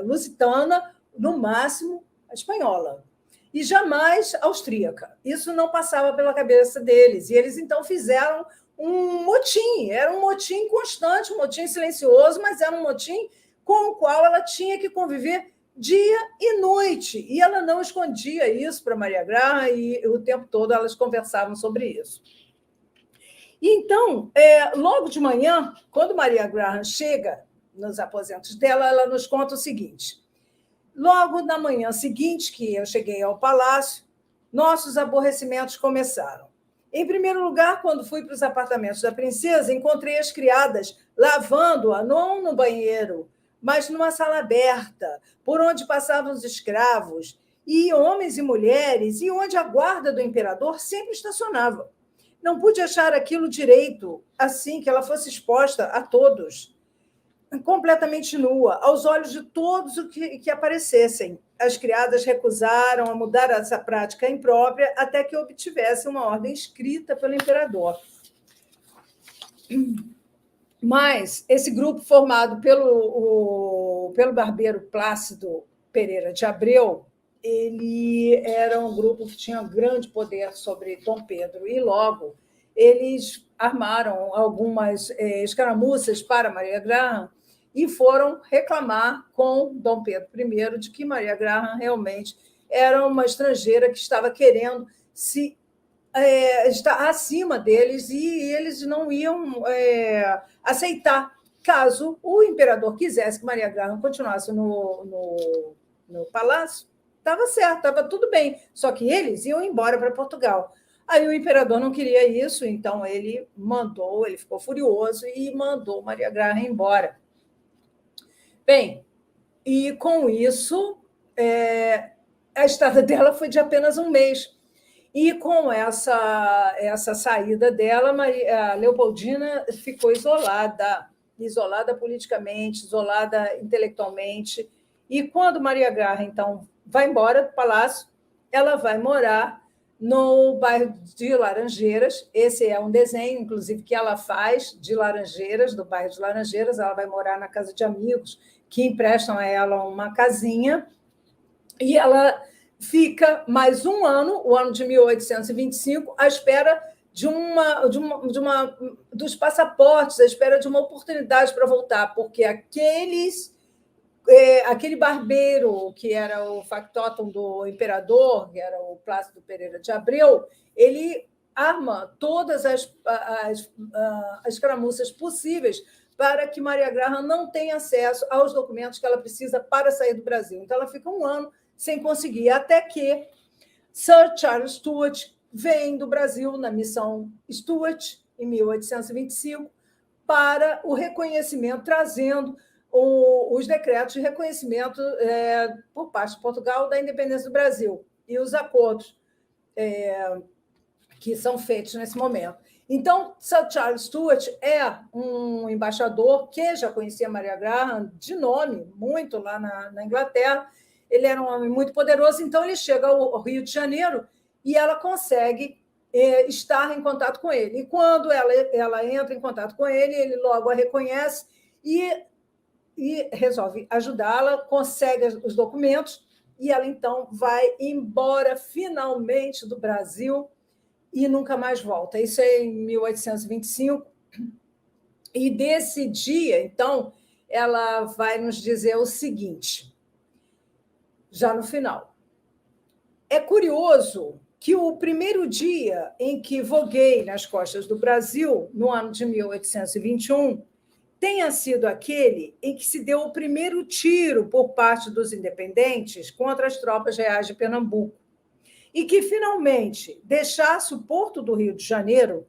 lusitana, no máximo espanhola, e jamais austríaca. Isso não passava pela cabeça deles, e eles, então, fizeram um motim, era um motim constante, um motim silencioso, mas era um motim com o qual ela tinha que conviver dia e noite, e ela não escondia isso para Maria Graham, e o tempo todo elas conversavam sobre isso. Então, logo de manhã, quando Maria Graham chega nos aposentos dela, ela nos conta o seguinte: logo na manhã seguinte que eu cheguei ao palácio, nossos aborrecimentos começaram. Em primeiro lugar, quando fui para os apartamentos da princesa, encontrei as criadas lavando-a não no banheiro, mas numa sala aberta, por onde passavam os escravos, e homens e mulheres, e onde a guarda do imperador sempre estacionava. Não pude achar aquilo direito, assim que ela fosse exposta a todos, completamente nua, aos olhos de todos os que aparecessem. As criadas recusaram a mudar essa prática imprópria até que obtivesse uma ordem escrita pelo imperador. Mas esse grupo, formado pelo barbeiro Plácido Pereira de Abreu, ele era um grupo que tinha grande poder sobre Dom Pedro, e logo eles armaram algumas escaramuças para Maria Graham e foram reclamar com Dom Pedro I de que Maria Graham realmente era uma estrangeira que estava querendo estar acima deles, e eles não iam aceitar caso o imperador quisesse que Maria Graham continuasse no palácio, estava certo, estava tudo bem, só que eles iam embora para Portugal. Aí o imperador não queria isso, então ele ficou furioso e mandou Maria Graham embora. Bem, e com isso, a estada dela foi de apenas um mês. E com essa saída dela, a Leopoldina ficou isolada politicamente, isolada intelectualmente. E quando Maria Graham, então, vai embora do palácio, ela vai morar no bairro de Laranjeiras. Esse é um desenho, inclusive, que ela faz de Laranjeiras, do bairro de Laranjeiras. Ela vai morar na casa de amigos que emprestam a ela uma casinha, e ela fica mais um ano, o ano de 1825, à espera dos passaportes, à espera de uma oportunidade para voltar, porque aquele barbeiro, que era o factotum do imperador, que era o Plácido Pereira de Abreu, ele arma todas as escaramuças possíveis para que Maria Graham não tenha acesso aos documentos que ela precisa para sair do Brasil. Então, ela fica um ano sem conseguir, até que Sir Charles Stuart vem do Brasil na missão Stuart, em 1825, para o reconhecimento, trazendo os decretos de reconhecimento por parte de Portugal da independência do Brasil e os acordos que são feitos nesse momento. Então, Sir Charles Stuart é um embaixador que já conhecia Maria Graham de nome, muito lá na Inglaterra. Ele era um homem muito poderoso, então ele chega ao Rio de Janeiro e ela consegue estar em contato com ele. E quando ela entra em contato com ele, ele logo a reconhece e resolve ajudá-la, consegue os documentos, e ela, então, vai embora finalmente do Brasil e nunca mais volta. Isso é em 1825. E desse dia, então, ela vai nos dizer o seguinte, já no final. É curioso que o primeiro dia em que voguei nas costas do Brasil, no ano de 1821, tenha sido aquele em que se deu o primeiro tiro por parte dos independentes contra as tropas reais de Pernambuco, e que, finalmente, deixasse o porto do Rio de Janeiro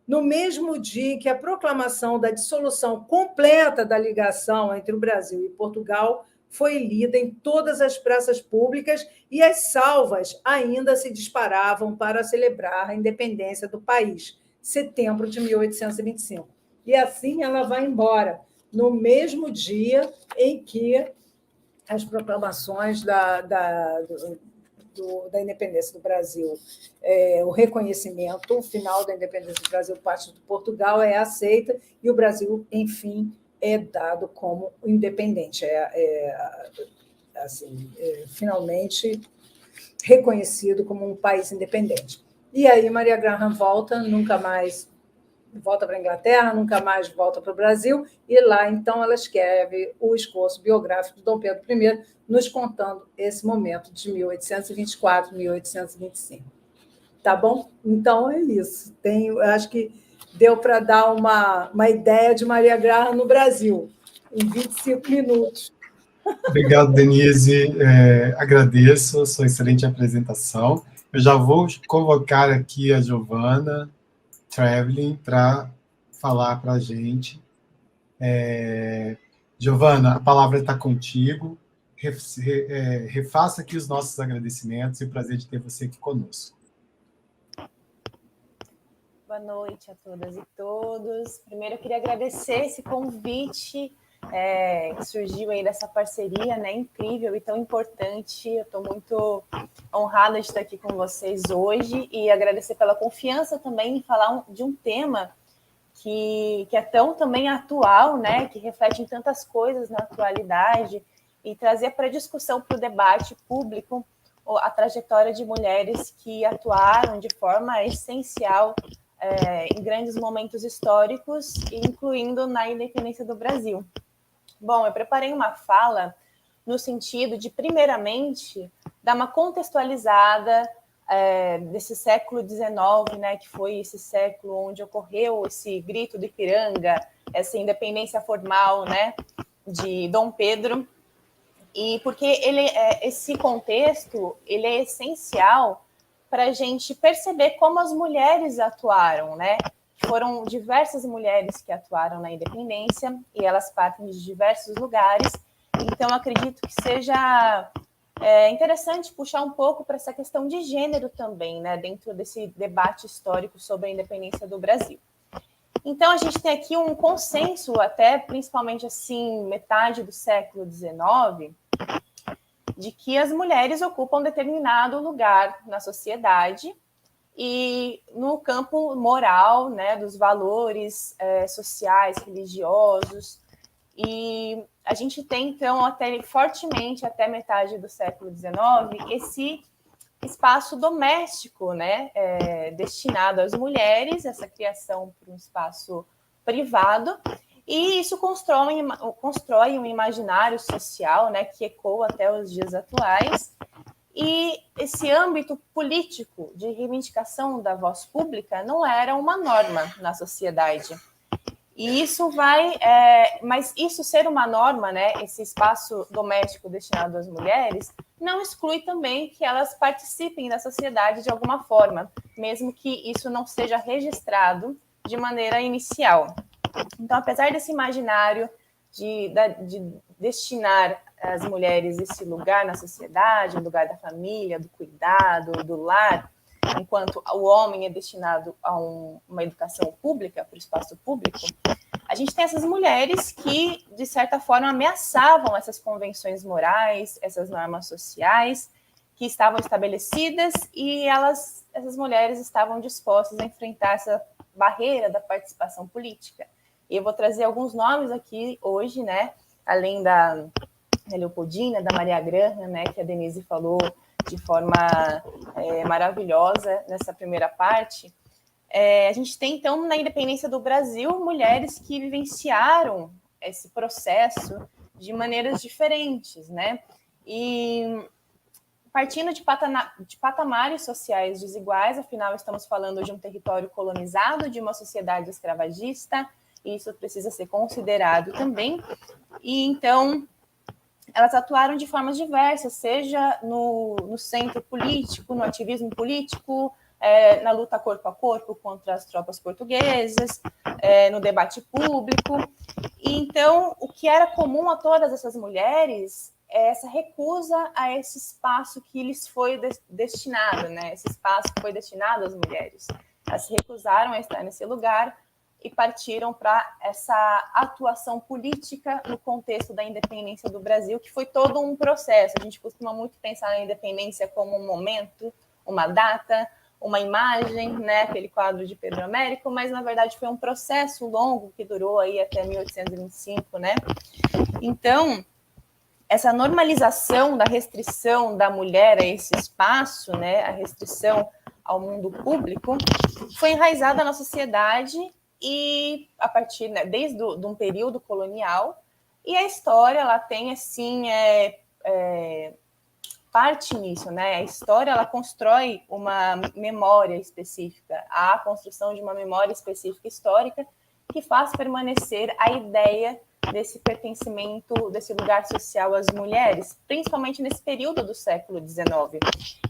no mesmo dia em que a proclamação da dissolução completa da ligação entre o Brasil e Portugal foi lida em todas as praças públicas e as salvas ainda se disparavam para celebrar a independência do país, setembro de 1825. E assim ela vai embora, no mesmo dia em que as proclamações da independência do Brasil, o reconhecimento final da independência do Brasil por parte de Portugal é aceita e o Brasil, enfim, é dado como independente, finalmente reconhecido como um país independente. E aí Maria Graham nunca mais volta para a Inglaterra, nunca mais volta para o Brasil, e lá, então, ela escreve o esforço biográfico de Dom Pedro I, nos contando esse momento de 1824, 1825. Tá bom? Então, é isso. Acho que deu para dar uma ideia de Maria Graham no Brasil, em 25 minutos. Obrigado, Denise. Agradeço a sua excelente apresentação. Eu já vou convocar aqui a Giovana Traveling para falar para a gente. Giovana, a palavra está contigo. Refaça aqui os nossos agradecimentos e o prazer de ter você aqui conosco. Boa noite a todas e todos. Primeiro, eu queria agradecer esse convite que surgiu aí dessa parceria, né, incrível e tão importante. Eu estou muito honrada de estar aqui com vocês hoje e agradecer pela confiança também em falar de um tema que é tão também atual, né, que reflete em tantas coisas na atualidade e trazer para discussão, para o debate público, a trajetória de mulheres que atuaram de forma essencial em grandes momentos históricos, incluindo na independência do Brasil. Bom, eu preparei uma fala no sentido de, primeiramente, dar uma contextualizada desse século XIX, né, que foi esse século onde ocorreu esse grito do Ipiranga, essa independência formal, né, de Dom Pedro, e porque esse contexto ele é essencial para a gente perceber como as mulheres atuaram, né? Foram diversas mulheres que atuaram na independência e elas partem de diversos lugares. Então, acredito que seja interessante puxar um pouco para essa questão de gênero também, né? Dentro desse debate histórico sobre a independência do Brasil. Então, a gente tem aqui um consenso, até principalmente assim, metade do século XIX, de que as mulheres ocupam determinado lugar na sociedade e no campo moral, né, dos valores sociais, religiosos. E a gente tem, então, fortemente, até metade do século XIX, esse espaço doméstico, né, destinado às mulheres, essa criação para um espaço privado, e isso constrói um imaginário social, né, que ecoa até os dias atuais, e esse âmbito político de reivindicação da voz pública não era uma norma na sociedade. E isso mas isso ser uma norma, né, esse espaço doméstico destinado às mulheres, não exclui também que elas participem da sociedade de alguma forma, mesmo que isso não seja registrado de maneira inicial. Então, apesar desse imaginário de destinar às mulheres esse lugar na sociedade, o lugar da família, do cuidado, do lar, enquanto o homem é destinado a uma educação pública, para o espaço público, a gente tem essas mulheres que, de certa forma, ameaçavam essas convenções morais, essas normas sociais que estavam estabelecidas, e essas mulheres estavam dispostas a enfrentar essa barreira da participação política. E eu vou trazer alguns nomes aqui hoje, né, além da Leopoldina, da Maria Graham, né, que a Denise falou de forma maravilhosa nessa primeira parte. A gente tem, então, na independência do Brasil, mulheres que vivenciaram esse processo de maneiras diferentes, né? E partindo de patamares sociais desiguais, afinal, estamos falando de um território colonizado, de uma sociedade escravagista, e isso precisa ser considerado também. E, então, elas atuaram de formas diversas, seja no centro político, no ativismo político, na luta corpo a corpo contra as tropas portuguesas, no debate público. E, então, o que era comum a todas essas mulheres é essa recusa a esse espaço que lhes foi destinado, né? Esse espaço que foi destinado às mulheres. Elas se recusaram a estar nesse lugar e partiram para essa atuação política no contexto da independência do Brasil, que foi todo um processo. A gente costuma muito pensar na independência como um momento, uma data, uma imagem, né, aquele quadro de Pedro Américo, mas, na verdade, foi um processo longo que durou aí até 1825, né? Então, essa normalização da restrição da mulher a esse espaço, né, a restrição ao mundo público, foi enraizada na sociedade e a partir, né, desde um período colonial, e a história ela tem assim parte nisso, né? A história ela constrói uma memória específica, a construção de uma memória específica histórica que faz permanecer a ideia desse pertencimento, desse lugar social às mulheres, principalmente nesse período do século XIX.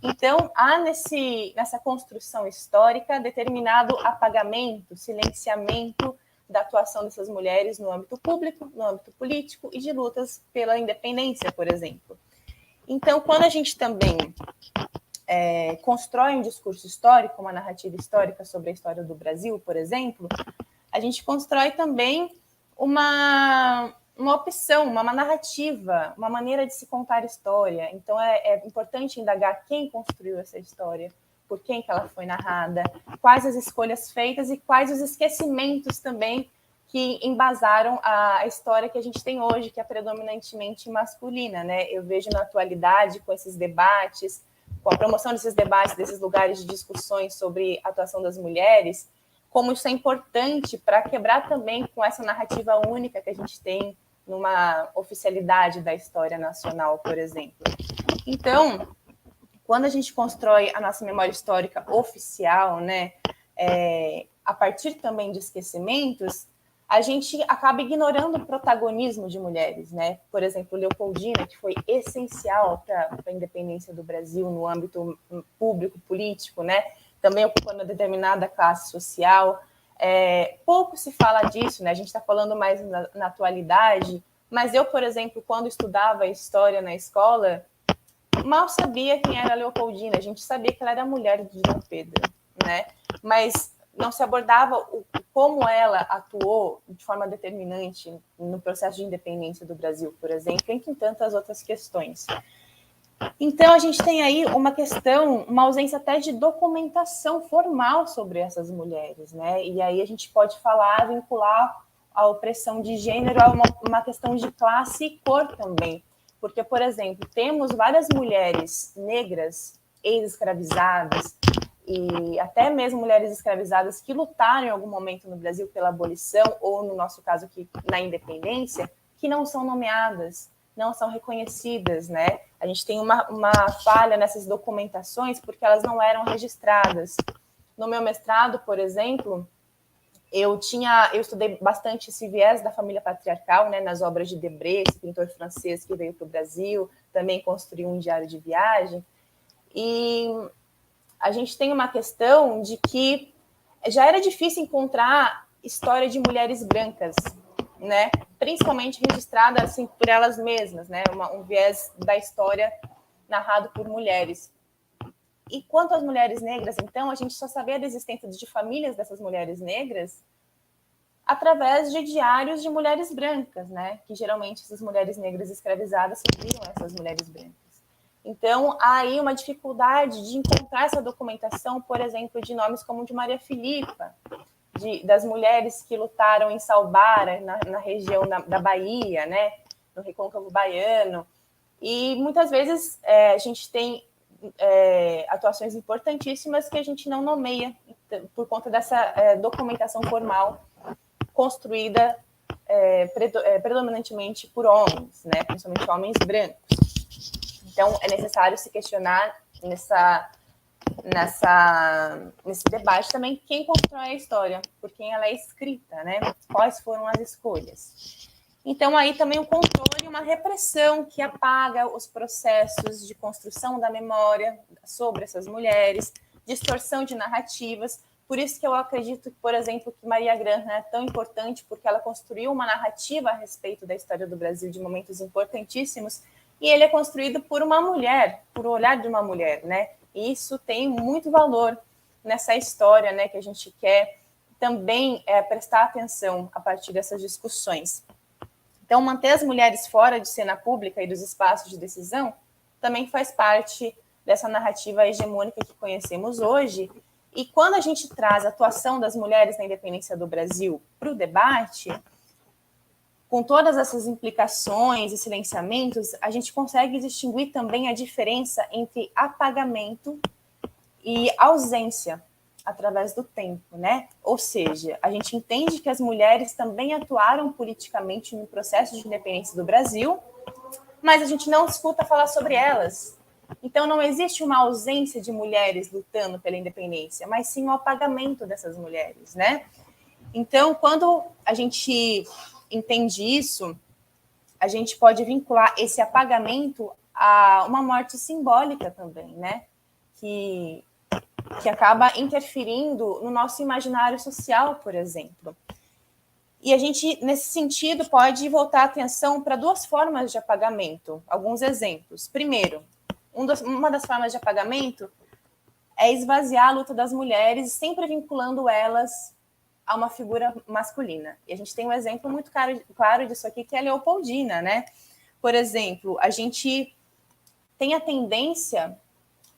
Então, há nessa construção histórica determinado apagamento, silenciamento da atuação dessas mulheres no âmbito público, no âmbito político e de lutas pela independência, por exemplo. Então, quando a gente também constrói um discurso histórico, uma narrativa histórica sobre a história do Brasil, por exemplo, a gente constrói também uma opção, uma narrativa, uma maneira de se contar história. Então, é importante indagar quem construiu essa história, por quem que ela foi narrada, quais as escolhas feitas e quais os esquecimentos também que embasaram a história que a gente tem hoje, que é predominantemente masculina, né? Eu vejo na atualidade, com esses debates, com a promoção desses debates, desses lugares de discussões sobre a atuação das mulheres, como isso é importante para quebrar também com essa narrativa única que a gente tem numa oficialidade da história nacional, por exemplo. Então, quando a gente constrói a nossa memória histórica oficial, né, a partir também de esquecimentos, a gente acaba ignorando o protagonismo de mulheres, né? Por exemplo, Leopoldina, que foi essencial para a independência do Brasil no âmbito público, político, né? Também ocupando uma determinada classe social. Pouco se fala disso, né? A gente está falando mais na atualidade, mas eu, por exemplo, quando estudava história na escola, mal sabia quem era Leopoldina. A gente sabia que ela era mulher de Dom Pedro, né? Mas não se abordava como ela atuou de forma determinante no processo de independência do Brasil, por exemplo, entre tantas outras questões. Então, a gente tem aí uma questão, uma ausência até de documentação formal sobre essas mulheres, né? E aí a gente pode falar, vincular a opressão de gênero a uma questão de classe e cor também. Porque, por exemplo, temos várias mulheres negras, ex-escravizadas, e até mesmo mulheres escravizadas que lutaram em algum momento no Brasil pela abolição, ou no nosso caso aqui, na independência, que não são nomeadas, não são reconhecidas, né? A gente tem uma falha nessas documentações porque elas não eram registradas. No meu mestrado, por exemplo, eu estudei bastante esse viés da família patriarcal, né, nas obras de Debré, esse pintor francês que veio para o Brasil, também construiu um diário de viagem, e a gente tem uma questão de que já era difícil encontrar história de mulheres brancas, né? Principalmente registrada assim, por elas mesmas, né? Um viés da história narrado por mulheres. E quanto às mulheres negras, então, a gente só sabia da existência de famílias dessas mulheres negras através de diários de mulheres brancas, né? Que geralmente essas mulheres negras escravizadas seguiram essas mulheres brancas. Então, há aí uma dificuldade de encontrar essa documentação, por exemplo, de nomes como de Maria Filipa, das mulheres que lutaram em Salbara, na região da Bahia, né, no Recôncavo Baiano. E muitas vezes a gente tem atuações importantíssimas que a gente não nomeia por conta dessa documentação formal construída predominantemente por homens, né, principalmente homens brancos. Então, é necessário se questionar nesse debate também quem constrói a história, por quem ela é escrita, né? Quais foram as escolhas. Então, aí também o controle e uma repressão que apaga os processos de construção da memória sobre essas mulheres, distorção de narrativas. Por isso que eu acredito, por exemplo, que Maria Graham é tão importante, porque ela construiu uma narrativa a respeito da história do Brasil de momentos importantíssimos, e ele é construído por uma mulher, por o olhar de uma mulher, né? E isso tem muito valor nessa história, né, que a gente quer também prestar atenção a partir dessas discussões. Então, manter as mulheres fora de cena pública e dos espaços de decisão também faz parte dessa narrativa hegemônica que conhecemos hoje. E quando a gente traz a atuação das mulheres na independência do Brasil para o debate, com todas essas implicações e silenciamentos, a gente consegue distinguir também a diferença entre apagamento e ausência através do tempo, né? Ou seja, a gente entende que as mulheres também atuaram politicamente no processo de independência do Brasil, mas a gente não escuta falar sobre elas. Então, não existe uma ausência de mulheres lutando pela independência, mas sim o apagamento dessas mulheres, né? Então, quando a gente entende isso, a gente pode vincular esse apagamento a uma morte simbólica também, né? Que acaba interferindo no nosso imaginário social, por exemplo. E a gente, nesse sentido, pode voltar a atenção para duas formas de apagamento. Alguns exemplos. Primeiro, uma das formas de apagamento é esvaziar a luta das mulheres, sempre vinculando elas a uma figura masculina. E a gente tem um exemplo muito claro disso aqui, que é a Leopoldina, né? Por exemplo, a gente tem a tendência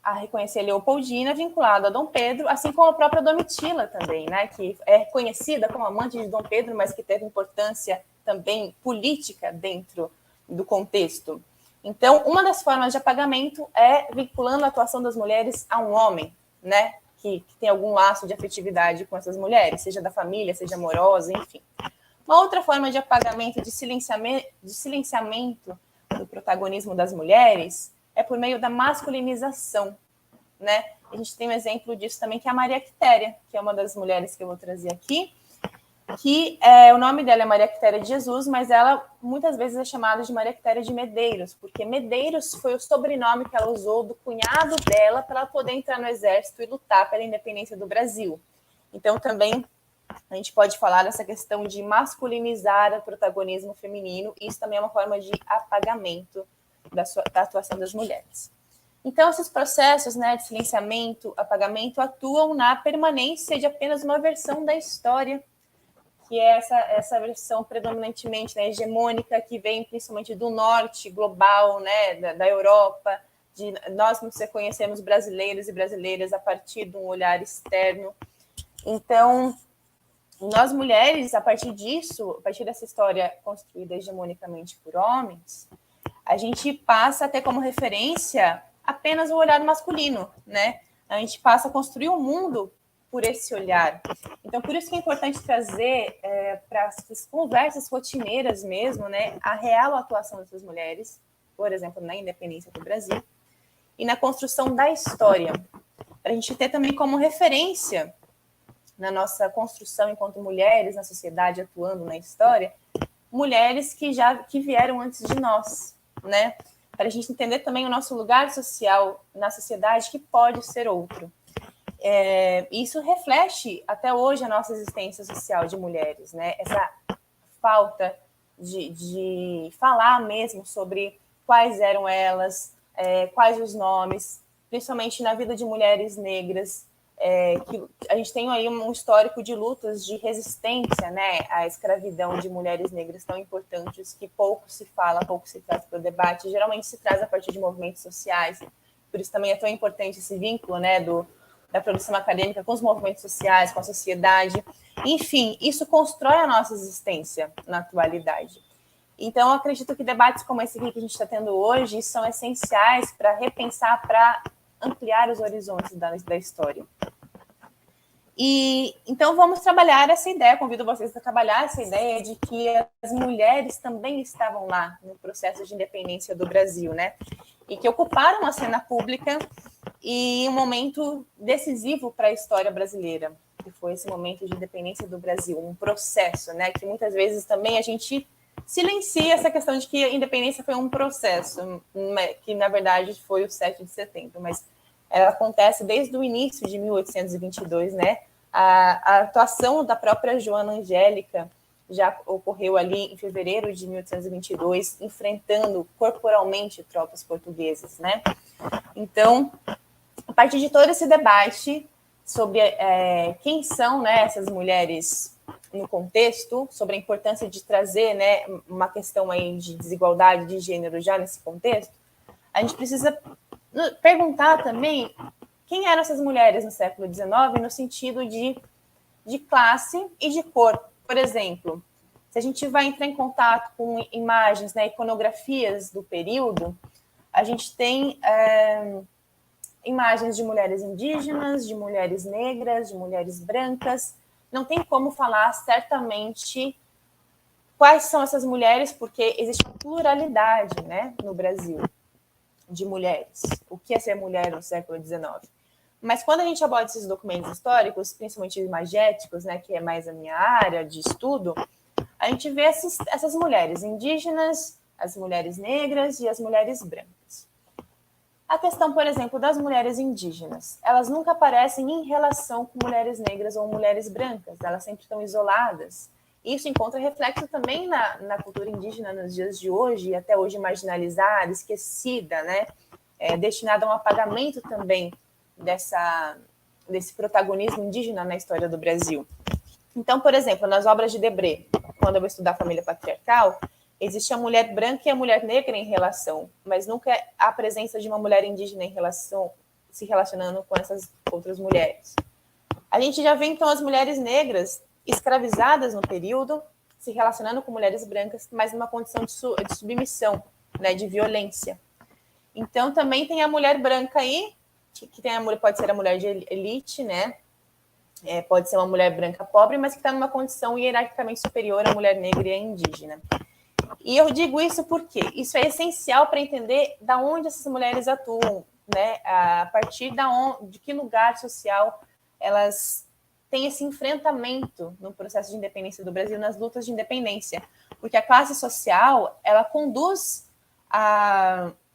a reconhecer a Leopoldina vinculada a Dom Pedro, assim como a própria Domitila também, né? Que é conhecida como amante de Dom Pedro, mas que teve importância também política dentro do contexto. Então, uma das formas de apagamento é vinculando a atuação das mulheres a um homem, né? Que tem algum laço de afetividade com essas mulheres, seja da família, seja amorosa, enfim. Uma outra forma de apagamento, de silenciamento do protagonismo das mulheres é por meio da masculinização, né? A gente tem um exemplo disso também, que é a Maria Quitéria, que é uma das mulheres que eu vou trazer aqui. que o nome dela é Maria Quitéria de Jesus, mas ela muitas vezes é chamada de Maria Quitéria de Medeiros, porque Medeiros foi o sobrenome que ela usou do cunhado dela para ela poder entrar no exército e lutar pela independência do Brasil. Então, também a gente pode falar dessa questão de masculinizar o protagonismo feminino, e isso também é uma forma de apagamento da atuação das mulheres. Então, esses processos, né, de silenciamento, apagamento, atuam na permanência de apenas uma versão da história, que é essa versão predominantemente, né, hegemônica, que vem principalmente do norte global, né, da Europa, de nós nos reconhecemos brasileiros e brasileiras a partir de um olhar externo. Então, nós mulheres, a partir disso, a partir dessa história construída hegemonicamente por homens, a gente passa a ter como referência apenas o olhar masculino, né? A gente passa a construir o mundo por esse olhar. Então, por isso que é importante trazer para as conversas rotineiras mesmo, né, a real atuação dessas mulheres, por exemplo, na independência do Brasil, e na construção da história, para a gente ter também como referência na nossa construção enquanto mulheres na sociedade, atuando na história, mulheres que vieram antes de nós, né? Para a gente entender também o nosso lugar social na sociedade, que pode ser outro. Isso reflete até hoje a nossa existência social de mulheres, né? Essa falta de falar mesmo sobre quais eram elas, quais os nomes, principalmente na vida de mulheres negras, que a gente tem aí um histórico de lutas de resistência, né, à escravidão de mulheres negras tão importantes, que pouco se fala, pouco se traz para o debate, geralmente se traz a partir de movimentos sociais, por isso também é tão importante esse vínculo, né, da produção acadêmica com os movimentos sociais, com a sociedade, enfim, isso constrói a nossa existência na atualidade. Então, eu acredito que debates como esse aqui que a gente está tendo hoje são essenciais para repensar, para ampliar os horizontes da história. E então vamos trabalhar essa ideia, convido vocês a trabalhar essa ideia de que as mulheres também estavam lá no processo de independência do Brasil, né? E que ocuparam a cena pública e um momento decisivo para a história brasileira, que foi esse momento de independência do Brasil, um processo, né? Que muitas vezes também a gente silencia essa questão de que a independência foi um processo, que na verdade foi o 7 de setembro, mas ela acontece desde o início de 1822, né? A atuação da própria Joana Angélica já ocorreu ali em fevereiro de 1822, enfrentando corporalmente tropas portuguesas, né? Então, a partir de todo esse debate sobre quem são, né, essas mulheres no contexto, sobre a importância de trazer, né, uma questão aí de desigualdade de gênero já nesse contexto, a gente precisa perguntar também quem eram essas mulheres no século XIX no sentido de classe e de cor. Por exemplo, se a gente vai entrar em contato com imagens, né, iconografias do período, a gente tem imagens de mulheres indígenas, de mulheres negras, de mulheres brancas. Não tem como falar certamente quais são essas mulheres, porque existe uma pluralidade, né, no Brasil de mulheres. O que é ser mulher no século XIX? Mas quando a gente aborda esses documentos históricos, principalmente imagéticos, né, que é mais a minha área de estudo, a gente vê essas mulheres indígenas, as mulheres negras e as mulheres brancas. A questão, por exemplo, das mulheres indígenas, elas nunca aparecem em relação com mulheres negras ou mulheres brancas, elas sempre estão isoladas. Isso encontra reflexo também na cultura indígena nos dias de hoje, e até hoje marginalizada, esquecida, né? Destinada a um apagamento também desse protagonismo indígena na história do Brasil. Então, por exemplo, nas obras de Debré, quando eu vou estudar a família patriarcal, existe a mulher branca e a mulher negra em relação, mas nunca há a presença de uma mulher indígena se relacionando com essas outras mulheres. A gente já vê, então, as mulheres negras escravizadas no período, se relacionando com mulheres brancas, mas numa condição de submissão, né, de violência. Então, também tem a mulher branca aí, que pode ser a mulher de elite, né? Pode ser uma mulher branca pobre, mas que está numa condição hierarquicamente superior à mulher negra e à indígena. E eu digo isso porque isso é essencial para entender da onde essas mulheres atuam, né? A partir de que lugar social elas tem esse enfrentamento no processo de independência do Brasil, nas lutas de independência, porque a classe social, ela conduz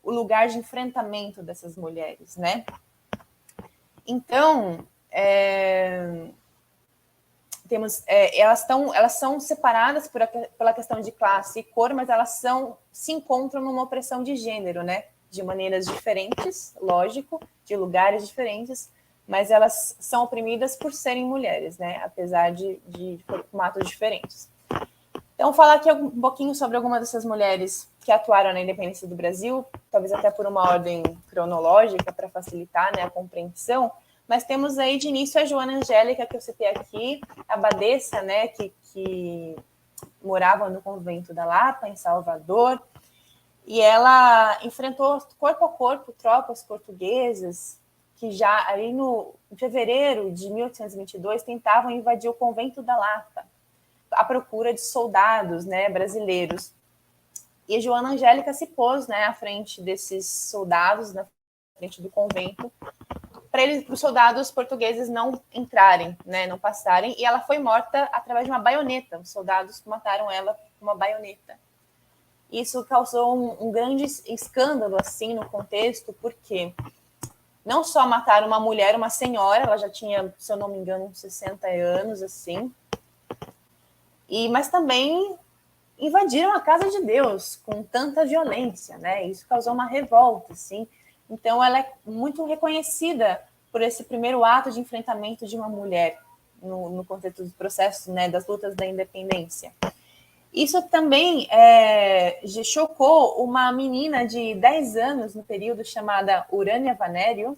o lugar de enfrentamento dessas mulheres, né? Então, elas são separadas pela questão de classe e cor, mas elas se encontram numa opressão de gênero, né? De maneiras diferentes, lógico, de lugares diferentes, mas elas são oprimidas por serem mulheres, né? Apesar de formatos diferentes. Então, falar aqui um pouquinho sobre algumas dessas mulheres que atuaram na independência do Brasil, talvez até por uma ordem cronológica, para facilitar, né, a compreensão, mas temos aí de início a Joana Angélica, que eu citei aqui, a abadesa, né, que morava no convento da Lapa, em Salvador, e ela enfrentou corpo a corpo tropas portuguesas que já ali em fevereiro de 1822 tentavam invadir o convento da Lapa, à procura de soldados, né, brasileiros. E Joana Angélica se pôs, né, à frente desses soldados, na frente do convento, para os soldados portugueses não entrarem, né, não passarem, e ela foi morta através de uma baioneta. Os soldados mataram ela com uma baioneta. Isso causou um grande escândalo, assim, no contexto, porque não só mataram uma mulher, uma senhora, ela já tinha, se eu não me engano, uns 60 anos, assim, mas também invadiram a casa de Deus com tanta violência, né? Isso causou uma revolta, assim. Então, ela é muito reconhecida por esse primeiro ato de enfrentamento de uma mulher no contexto do processo, né, das lutas da independência. Isso também chocou uma menina de 10 anos no período chamada Urânia Vanério,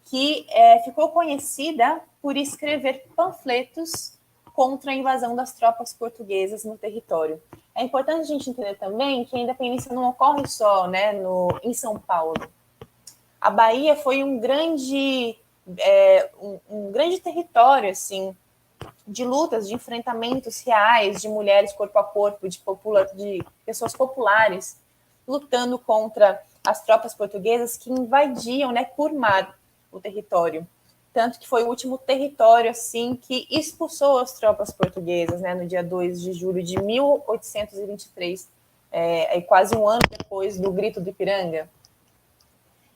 que ficou conhecida por escrever panfletos contra a invasão das tropas portuguesas no território. É importante a gente entender também que a independência não ocorre só, né, em São Paulo. A Bahia foi um grande território, assim, de lutas, de enfrentamentos reais, de mulheres corpo a corpo, de pessoas populares, lutando contra as tropas portuguesas que invadiam, né, por mar o território. Tanto que foi o último território, assim, que expulsou as tropas portuguesas, né, no dia 2 de julho de 1823, quase um ano depois do Grito do Ipiranga.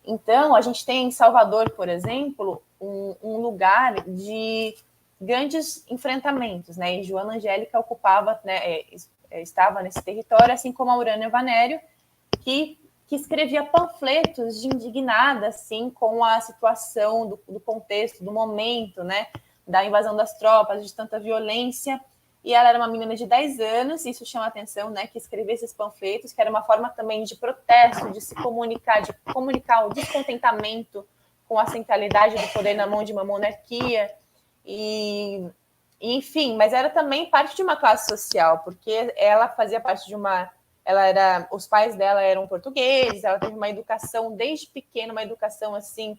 Então, a gente tem em Salvador, por exemplo, um lugar de grandes enfrentamentos, né, e Joana Angélica ocupava, né, estava nesse território, assim como a Urânia Vanério, que escrevia panfletos de indignada, assim, com a situação do contexto, do momento, né, da invasão das tropas, de tanta violência. E ela era uma menina de 10 anos, e isso chama a atenção, né, que escrevia esses panfletos, que era uma forma também de protesto, de se comunicar, de comunicar o descontentamento com a centralidade do poder na mão de uma monarquia. Enfim, mas era também parte de uma classe social, porque ela fazia parte de uma... os pais dela eram portugueses, ela teve uma educação desde pequena, uma educação assim,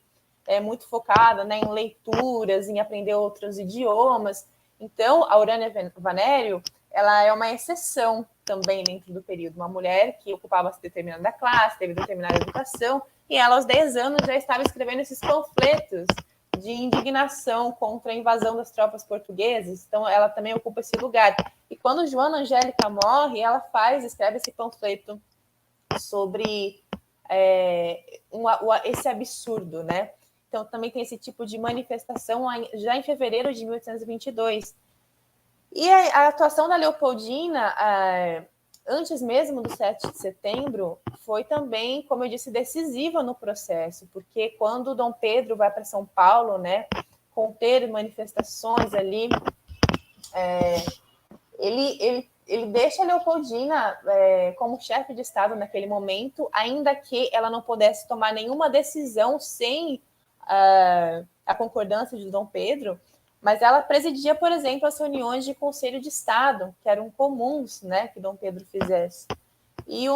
muito focada, né, em leituras, em aprender outros idiomas. Então, a Urânia Vanério, ela é uma exceção também dentro do período, uma mulher que ocupava determinada classe, teve determinada educação, e ela aos 10 anos já estava escrevendo esses panfletos de indignação contra a invasão das tropas portuguesas. Então, ela também ocupa esse lugar. E quando Joana Angélica morre, ela escreve esse panfleto sobre esse absurdo, né? Então, também tem esse tipo de manifestação já em fevereiro de 1822. E a atuação da Leopoldina, antes mesmo do 7 de setembro, foi também, como eu disse, decisiva no processo, porque quando Dom Pedro vai para São Paulo, né, conter manifestações ali, ele deixa a Leopoldina como chefe de Estado naquele momento, ainda que ela não pudesse tomar nenhuma decisão sem a concordância de Dom Pedro, mas ela presidia, por exemplo, as reuniões de Conselho de Estado, que eram comuns, né, que Dom Pedro fizesse. E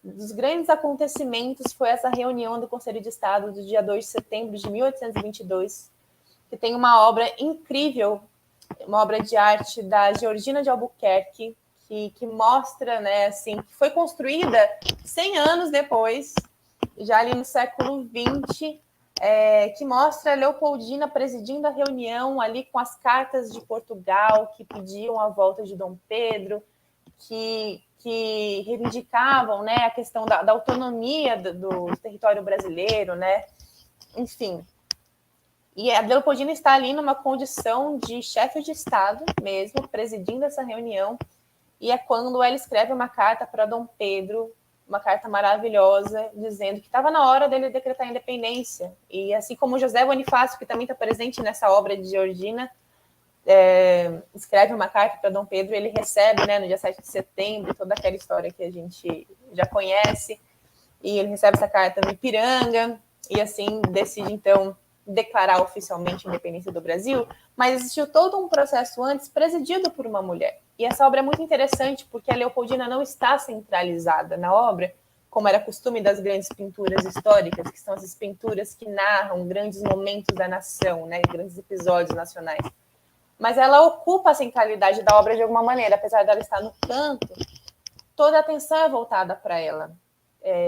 dos grandes acontecimentos foi essa reunião do Conselho de Estado do dia 2 de setembro de 1822, que tem uma obra incrível, uma obra de arte da Georgina de Albuquerque, que mostra, né, assim, que foi construída 100 anos depois, já ali no século XX, que mostra a Leopoldina presidindo a reunião ali com as cartas de Portugal que pediam a volta de Dom Pedro, que reivindicavam, né, a questão da autonomia do território brasileiro, né? Enfim. E a Leopoldina está ali numa condição de chefe de Estado mesmo, presidindo essa reunião, e é quando ela escreve uma carta para Dom Pedro, uma carta maravilhosa, dizendo que estava na hora dele decretar a independência. E assim como José Bonifácio, que também está presente nessa obra de Georgina, escreve uma carta para Dom Pedro, ele recebe, né, no dia 7 de setembro, toda aquela história que a gente já conhece, e ele recebe essa carta no Ipiranga, e assim decide, então, declarar oficialmente a independência do Brasil, mas existiu todo um processo antes presidido por uma mulher. E essa obra é muito interessante porque a Leopoldina não está centralizada na obra, como era costume das grandes pinturas históricas, que são essas pinturas que narram grandes momentos da nação, né, grandes episódios nacionais. Mas ela ocupa a centralidade da obra de alguma maneira, apesar dela estar no canto, toda a atenção é voltada para ela,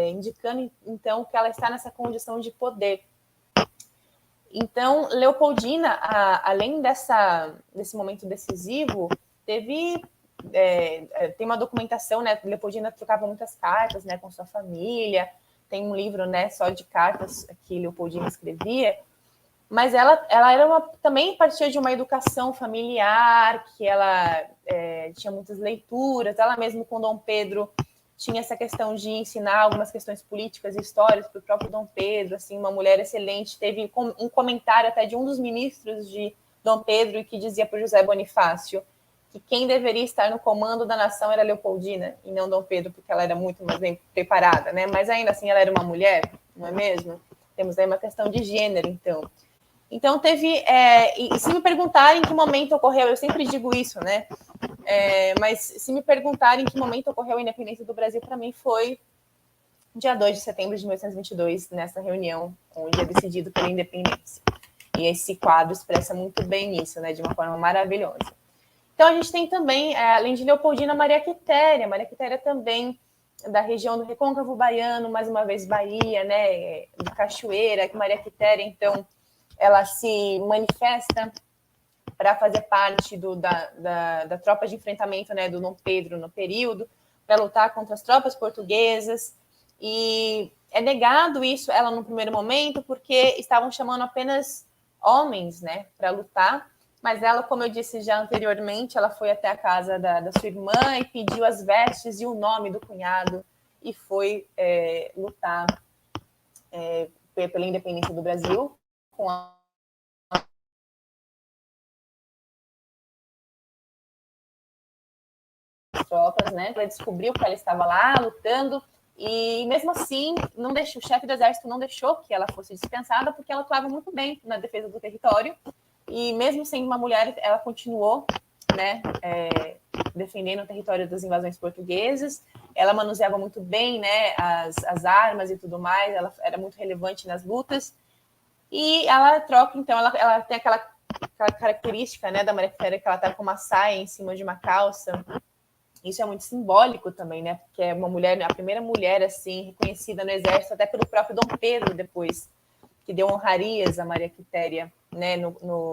indicando, então, que ela está nessa condição de poder. Então, Leopoldina, além desse momento decisivo, tem uma documentação, né? Leopoldina trocava muitas cartas, né, com sua família, tem um livro, né, só de cartas que Leopoldina escrevia, mas ela também partia de uma educação familiar, que ela tinha muitas leituras, ela mesma com Dom Pedro tinha essa questão de ensinar algumas questões políticas e históricas para o próprio Dom Pedro, assim, uma mulher excelente. Teve um comentário até de um dos ministros de Dom Pedro que dizia para José Bonifácio que quem deveria estar no comando da nação era Leopoldina e não Dom Pedro, porque ela era muito mais bem preparada, né? Mas ainda assim ela era uma mulher, não é mesmo? Temos aí uma questão de gênero, então. Então teve, e se me perguntarem em que momento ocorreu, eu sempre digo isso, né? Mas se me perguntarem em que momento ocorreu a independência do Brasil, para mim foi dia 2 de setembro de 1822, nessa reunião, onde é decidido pela independência. E esse quadro expressa muito bem isso, né, de uma forma maravilhosa. Então a gente tem também, além de Leopoldina, Maria Quitéria também da região do Recôncavo Baiano, mais uma vez Bahia, né, de Cachoeira, que Maria Quitéria, então, ela se manifesta para fazer parte da tropa de enfrentamento, né, do Dom Pedro no período, para lutar contra as tropas portuguesas. E é negado isso, ela no primeiro momento, porque estavam chamando apenas homens, né, para lutar. Mas ela, como eu disse já anteriormente, ela foi até a casa da sua irmã e pediu as vestes e o nome do cunhado e foi lutar pela independência do Brasil com tropas, né? Ela descobriu que ela estava lá lutando e mesmo assim não deixou, o chefe do exército não deixou que ela fosse dispensada porque ela atuava muito bem na defesa do território e mesmo sendo uma mulher ela continuou, né, defendendo o território das invasões portuguesas. Ela manuseava muito bem, né, as armas e tudo mais. Ela era muito relevante nas lutas e ela troca, então ela tem aquela característica, né, da Maria Quitéria, que ela está com uma saia em cima de uma calça. Isso é muito simbólico também, né? Porque é uma mulher, a primeira mulher assim reconhecida no exército, até pelo próprio Dom Pedro depois, que deu honrarias a Maria Quitéria, né? No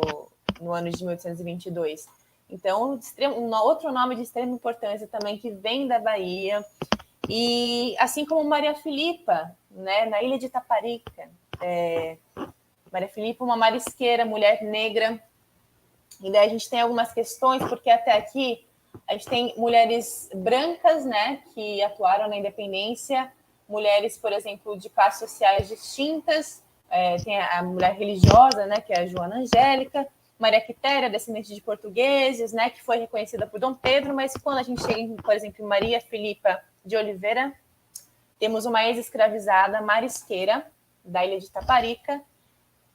ano de 1822. Então, um outro nome de extrema importância também que vem da Bahia e assim como Maria Filipa, né? Na ilha de Taparica, Maria Filipa, uma marisqueira, mulher negra. E daí a gente tem algumas questões porque até aqui a gente tem mulheres brancas, né, que atuaram na independência, mulheres, por exemplo, de classes sociais distintas, tem a mulher religiosa, né, que é a Joana Angélica, Maria Quitéria, descendente de portugueses, né, que foi reconhecida por Dom Pedro, mas quando a gente chega, por exemplo, em Maria Filipa de Oliveira, temos uma ex-escravizada marisqueira da ilha de Taparica,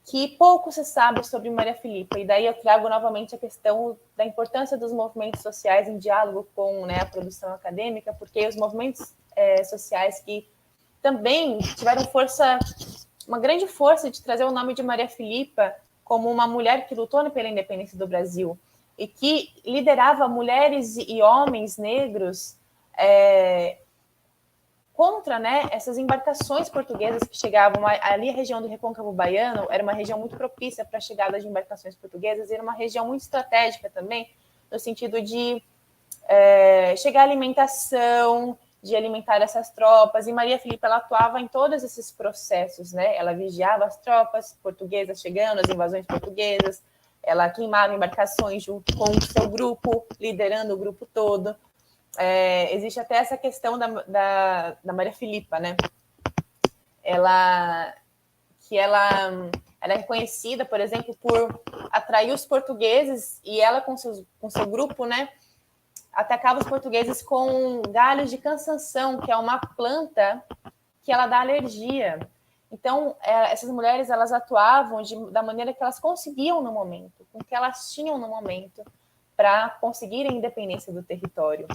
que pouco se sabe sobre Maria Filipa, e daí eu trago novamente a questão da importância dos movimentos sociais em diálogo com, né, a produção acadêmica, porque os movimentos sociais que também tiveram uma grande força de trazer o nome de Maria Filipa como uma mulher que lutou pela independência do Brasil e que liderava mulheres e homens negros contra, né, essas embarcações portuguesas que chegavam ali. A região do Recôncavo Baiano era uma região muito propícia para a chegada de embarcações portuguesas, e era uma região muito estratégica também, no sentido de chegar alimentação, de alimentar essas tropas, e Maria Filipa, ela atuava em todos esses processos, né? Ela vigiava as tropas portuguesas chegando, as invasões portuguesas, ela queimava embarcações junto com o seu grupo, liderando o grupo todo. Existe até essa questão da Maria Filipa, né? Ela é reconhecida, por exemplo, por atrair os portugueses, e ela com seu grupo, né, atacava os portugueses com galhos de cansanção, que é uma planta que ela dá alergia. Então, essas mulheres, elas atuavam da maneira que elas conseguiam no momento, com o que elas tinham no momento, para conseguir a independência do território.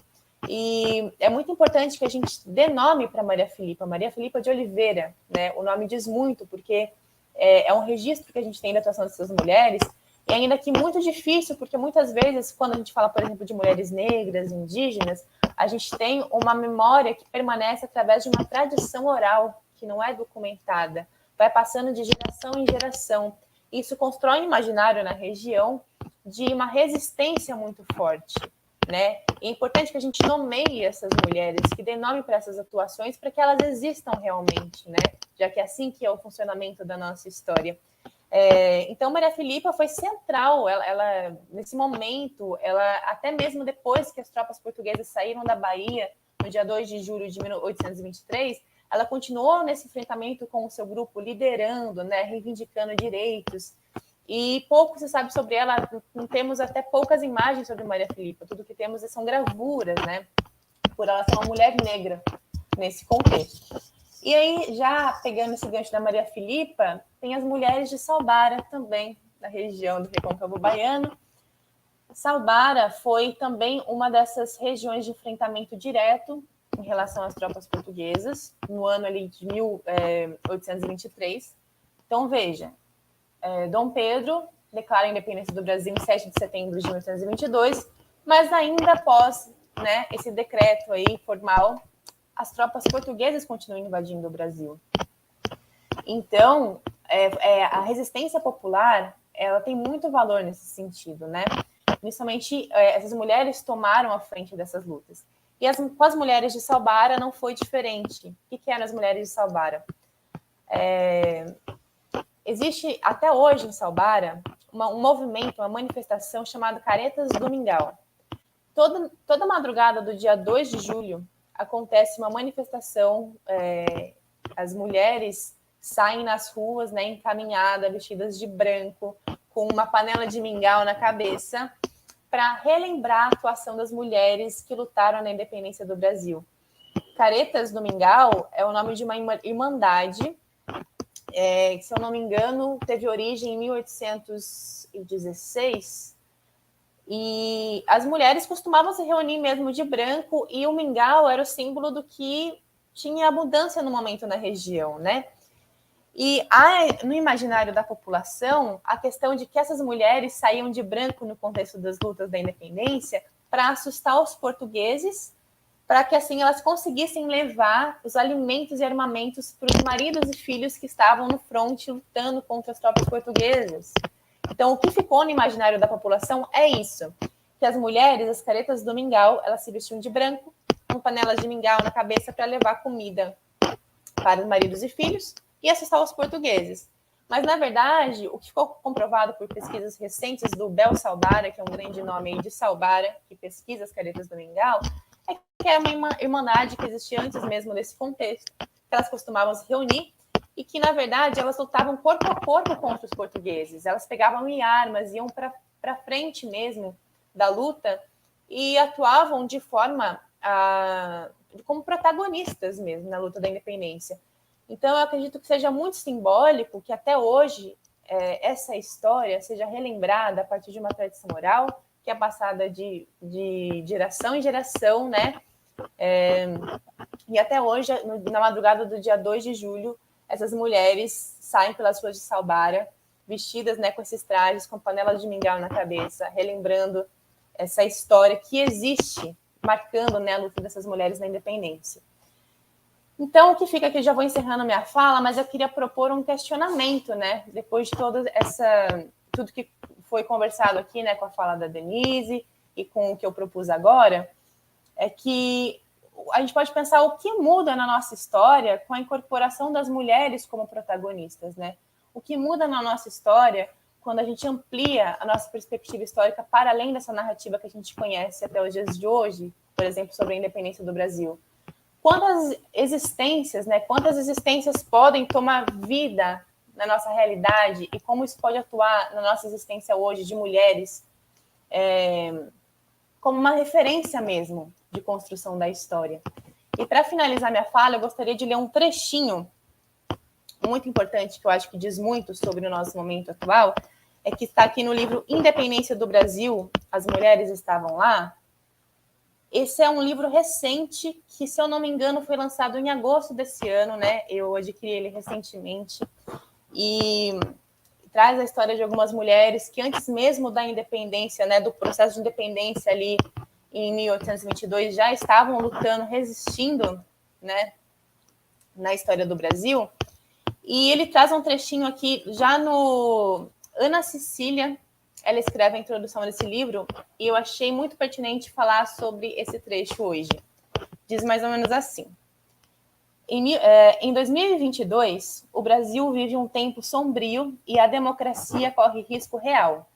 E é muito importante que a gente dê nome para Maria Filipa de Oliveira, né? O nome diz muito, porque é um registro que a gente tem da atuação dessas mulheres, e ainda que muito difícil, porque muitas vezes, quando a gente fala, por exemplo, de mulheres negras, indígenas, a gente tem uma memória que permanece através de uma tradição oral, que não é documentada, vai passando de geração em geração. Isso constrói um imaginário na região de uma resistência muito forte, né? E é importante que a gente nomeie essas mulheres, que dê nome para essas atuações, para que elas existam realmente, né? Já que é assim que é o funcionamento da nossa história. Então, Maria Filipa foi central, ela nesse momento, até mesmo depois que as tropas portuguesas saíram da Bahia, no dia 2 de julho de 1823, ela continuou nesse enfrentamento com o seu grupo, liderando, né, reivindicando direitos, e pouco se sabe sobre ela, temos até poucas imagens sobre Maria Filipa, tudo que temos são gravuras, né, por ela ser uma mulher negra nesse contexto. E aí, já pegando esse gancho da Maria Filipa, tem as mulheres de Salbara também, da região do Recôncavo Baiano. Salbara foi também uma dessas regiões de enfrentamento direto em relação às tropas portuguesas, no ano ali de 1823. Então, veja, Dom Pedro declara a independência do Brasil em 7 de setembro de 1822, mas ainda após, né, esse decreto aí formal, as tropas portuguesas continuam invadindo o Brasil. Então, a resistência popular, ela tem muito valor nesse sentido, né? Principalmente, essas mulheres tomaram a frente dessas lutas. E com as mulheres de Salbara não foi diferente. O que eram as mulheres de Salbara? Existe, até hoje, em Salbara, um movimento, uma manifestação chamada Caretas do Mingau. Toda madrugada do dia 2 de julho, acontece uma manifestação, as mulheres saem nas ruas, né, encaminhadas, vestidas de branco, com uma panela de mingau na cabeça, para relembrar a atuação das mulheres que lutaram na independência do Brasil. Caretas do Mingau é o nome de uma irmandade, que, se eu não me engano, teve origem em 1816, e as mulheres costumavam se reunir mesmo de branco, e o mingau era o símbolo do que tinha abundância no momento na região, né? E há, no imaginário da população, a questão de que essas mulheres saíam de branco no contexto das lutas da independência para assustar os portugueses, para que assim elas conseguissem levar os alimentos e armamentos para os maridos e filhos que estavam no fronte lutando contra as tropas portuguesas. Então, o que ficou no imaginário da população é isso, que as mulheres, as caretas do mingau, elas se vestiam de branco, com panelas de mingau na cabeça para levar comida para os maridos e filhos e assustar os portugueses. Mas, na verdade, o que ficou comprovado por pesquisas recentes do Bel Salbara, que é um grande nome aí de Salbara, que pesquisa as caretas do mingau, é que é uma irmandade que existia antes mesmo desse contexto, que elas costumavam se reunir, e que, na verdade, elas lutavam corpo a corpo contra os portugueses. Elas pegavam em armas, iam para frente mesmo da luta e atuavam de forma como protagonistas mesmo na luta da independência. Então, eu acredito que seja muito simbólico que até hoje essa história seja relembrada a partir de uma tradição oral que é passada de geração em geração, né? E até hoje, na madrugada do dia 2 de julho, essas mulheres saem pelas ruas de Salbara, vestidas, né, com esses trajes, com panelas de mingau na cabeça, relembrando essa história que existe, marcando, né, a luta dessas mulheres na independência. Então, o que fica aqui, já vou encerrando minha fala, mas eu queria propor um questionamento, né? Depois de tudo que foi conversado aqui, né, com a fala da Denise e com o que eu propus agora, é que a gente pode pensar o que muda na nossa história com a incorporação das mulheres como protagonistas, né? O que muda na nossa história quando a gente amplia a nossa perspectiva histórica para além dessa narrativa que a gente conhece até os dias de hoje, por exemplo, sobre a independência do Brasil. Quantas existências podem tomar vida na nossa realidade e como isso pode atuar na nossa existência hoje de mulheres como uma referência mesmo de construção da história. E para finalizar minha fala, eu gostaria de ler um trechinho muito importante que eu acho que diz muito sobre o nosso momento atual, é que está aqui no livro Independência do Brasil, As Mulheres Estavam Lá. Esse é um livro recente que, se eu não me engano, foi lançado em agosto desse ano, né? Eu adquiri ele recentemente e traz a história de algumas mulheres que antes mesmo da independência, né, do processo de independência ali em 1822, já estavam lutando, resistindo, né, na história do Brasil. E ele traz um trechinho aqui, já no Ana Cecília, ela escreve a introdução desse livro, e eu achei muito pertinente falar sobre esse trecho hoje. Diz mais ou menos assim. Em 2022, o Brasil vive um tempo sombrio e a democracia corre risco real.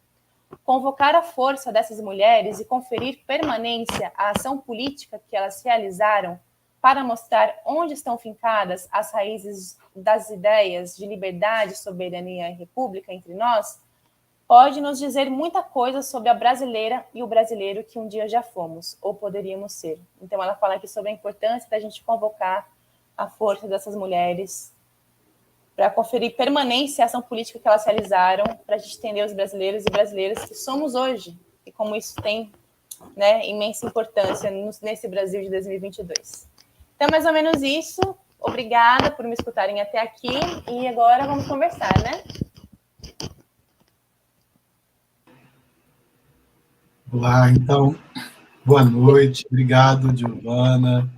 Convocar a força dessas mulheres e conferir permanência à ação política que elas realizaram para mostrar onde estão fincadas as raízes das ideias de liberdade, soberania e república entre nós, pode nos dizer muita coisa sobre a brasileira e o brasileiro que um dia já fomos, ou poderíamos ser. Então, ela fala aqui sobre a importância da gente convocar a força dessas mulheres para conferir permanência à ação política que elas realizaram, para a gente entender os brasileiros e brasileiras que somos hoje, e como isso tem, né, imensa importância nesse Brasil de 2022. Então, mais ou menos isso. Obrigada por me escutarem até aqui, e agora vamos conversar, né? Olá, então, boa noite, obrigado, Giovana,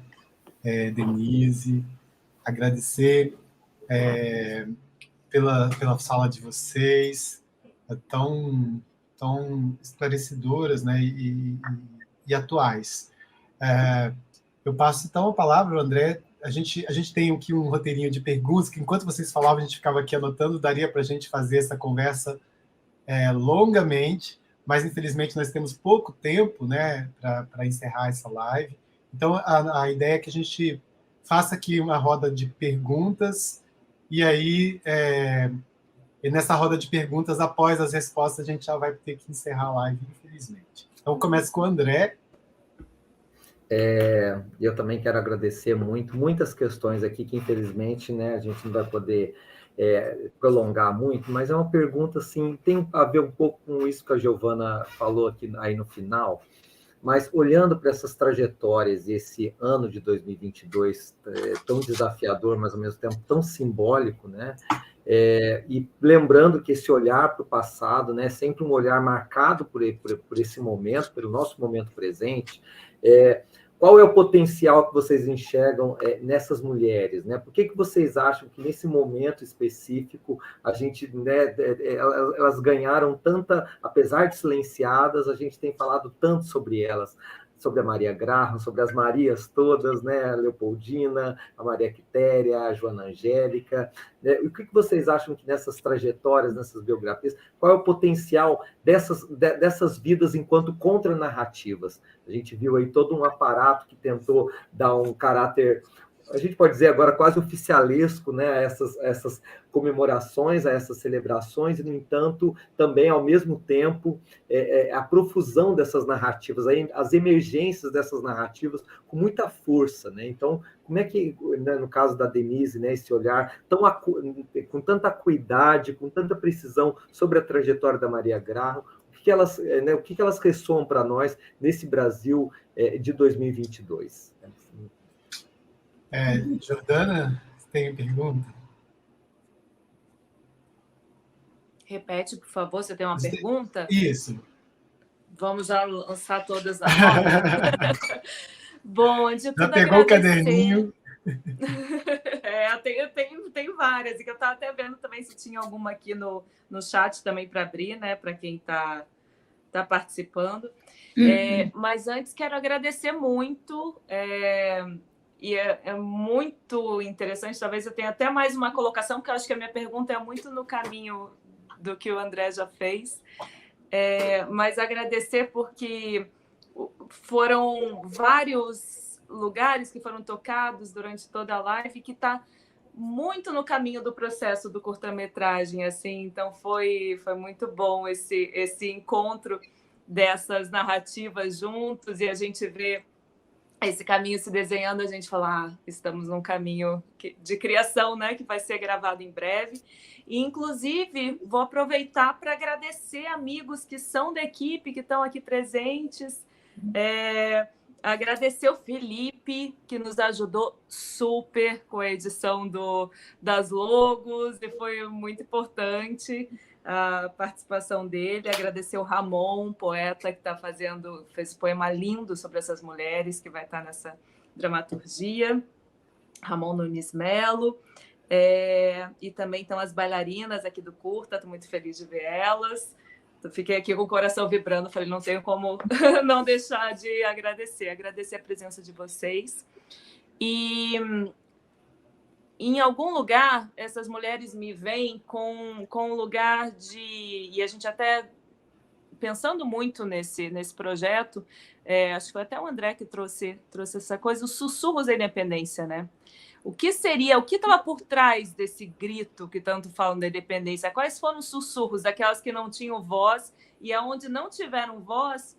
Denise, agradecer pela fala de vocês, tão esclarecedoras, né, e atuais. Eu passo, então, a palavra ao André. A gente tem aqui um roteirinho de perguntas, que enquanto vocês falavam, a gente ficava aqui anotando, daria para a gente fazer essa conversa longamente, mas infelizmente nós temos pouco tempo, né, para encerrar essa live. Então a ideia é que a gente faça aqui uma roda de perguntas, e aí nessa roda de perguntas, após as respostas, a gente já vai ter que encerrar a live, infelizmente. Então começa com o André. Eu também quero agradecer muitas questões aqui que, infelizmente, né, a gente não vai poder prolongar muito, mas é uma pergunta, assim, tem a ver um pouco com isso que a Giovana falou aqui aí no final, mas olhando para essas trajetórias, esse ano de 2022 tão desafiador, mas ao mesmo tempo tão simbólico, né? E lembrando que esse olhar para o passado, né, sempre um olhar marcado por esse momento, pelo nosso momento presente, qual é o potencial que vocês enxergam nessas mulheres, né? Por que vocês acham que nesse momento específico a gente, né, elas ganharam tanta, apesar de silenciadas, a gente tem falado tanto sobre elas, sobre a Maria Graham, sobre as Marias todas, né? A Leopoldina, a Maria Quitéria, a Joana Angélica, né? O que vocês acham que nessas trajetórias, nessas biografias, qual é o potencial dessas vidas enquanto contranarrativas? A gente viu aí todo um aparato que tentou dar um caráter, a gente pode dizer agora quase oficialesco, né, a essas comemorações, a essas celebrações, e, no entanto, também, ao mesmo tempo, a profusão dessas narrativas, as emergências dessas narrativas com muita força, né? Então, como é que, né, no caso da Denise, né, esse olhar com tanta acuidade, com tanta precisão sobre a trajetória da Maria Graham, o que elas ressoam para nós nesse Brasil de 2022? Jordana, tem pergunta? Repete, por favor, você tem uma pergunta? Isso. Vamos já lançar todas na roda. Bom, de tudo já pegou o caderninho? tenho várias, e que eu estava até vendo também se tinha alguma aqui no chat também para abrir, né, para quem está participando. Mas antes quero agradecer muito, e é muito interessante, talvez eu tenha até mais uma colocação, porque eu acho que a minha pergunta é muito no caminho do que o André já fez, mas agradecer porque foram vários lugares que foram tocados durante toda a live que está muito no caminho do processo do curta-metragem, assim, então foi muito bom esse encontro dessas narrativas juntos, e a gente vê esse caminho se desenhando, a gente fala, estamos num caminho de criação, né, que vai ser gravado em breve. E, inclusive, vou aproveitar para agradecer amigos que são da equipe, que estão aqui presentes, agradecer o Felipe, que nos ajudou super com a edição das logos, e foi muito importante a participação dele. Agradecer o Ramon, poeta, que fez um poema lindo sobre essas mulheres, que vai estar nessa dramaturgia. Ramon Nunes Melo. E também estão as bailarinas aqui do curta, estou muito feliz de ver elas. Fiquei aqui com o coração vibrando, falei, não tenho como não deixar de agradecer a presença de vocês. E em algum lugar, essas mulheres me veem com um lugar de... E a gente até, pensando muito nesse projeto, acho que foi até o André que trouxe essa coisa, os sussurros da independência, né? O que estava por trás desse grito que tanto falam da independência? Quais foram os sussurros daquelas que não tinham voz, e aonde não tiveram voz,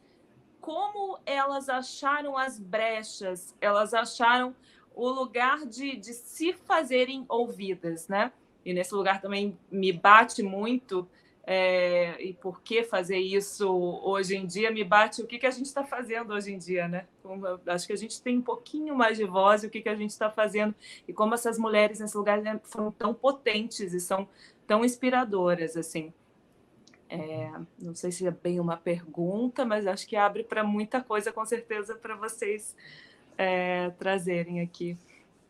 como elas acharam as brechas, elas acharam o lugar de se fazerem ouvidas, né? E nesse lugar também me bate muito, e por que fazer isso hoje em dia, me bate o que a gente está fazendo hoje em dia, né? Acho que a gente tem um pouquinho mais de voz, e o que a gente está fazendo, e como essas mulheres nesse lugar, né, foram tão potentes e são tão inspiradoras, assim. Não sei se é bem uma pergunta, mas acho que abre para muita coisa, com certeza, para vocês trazerem aqui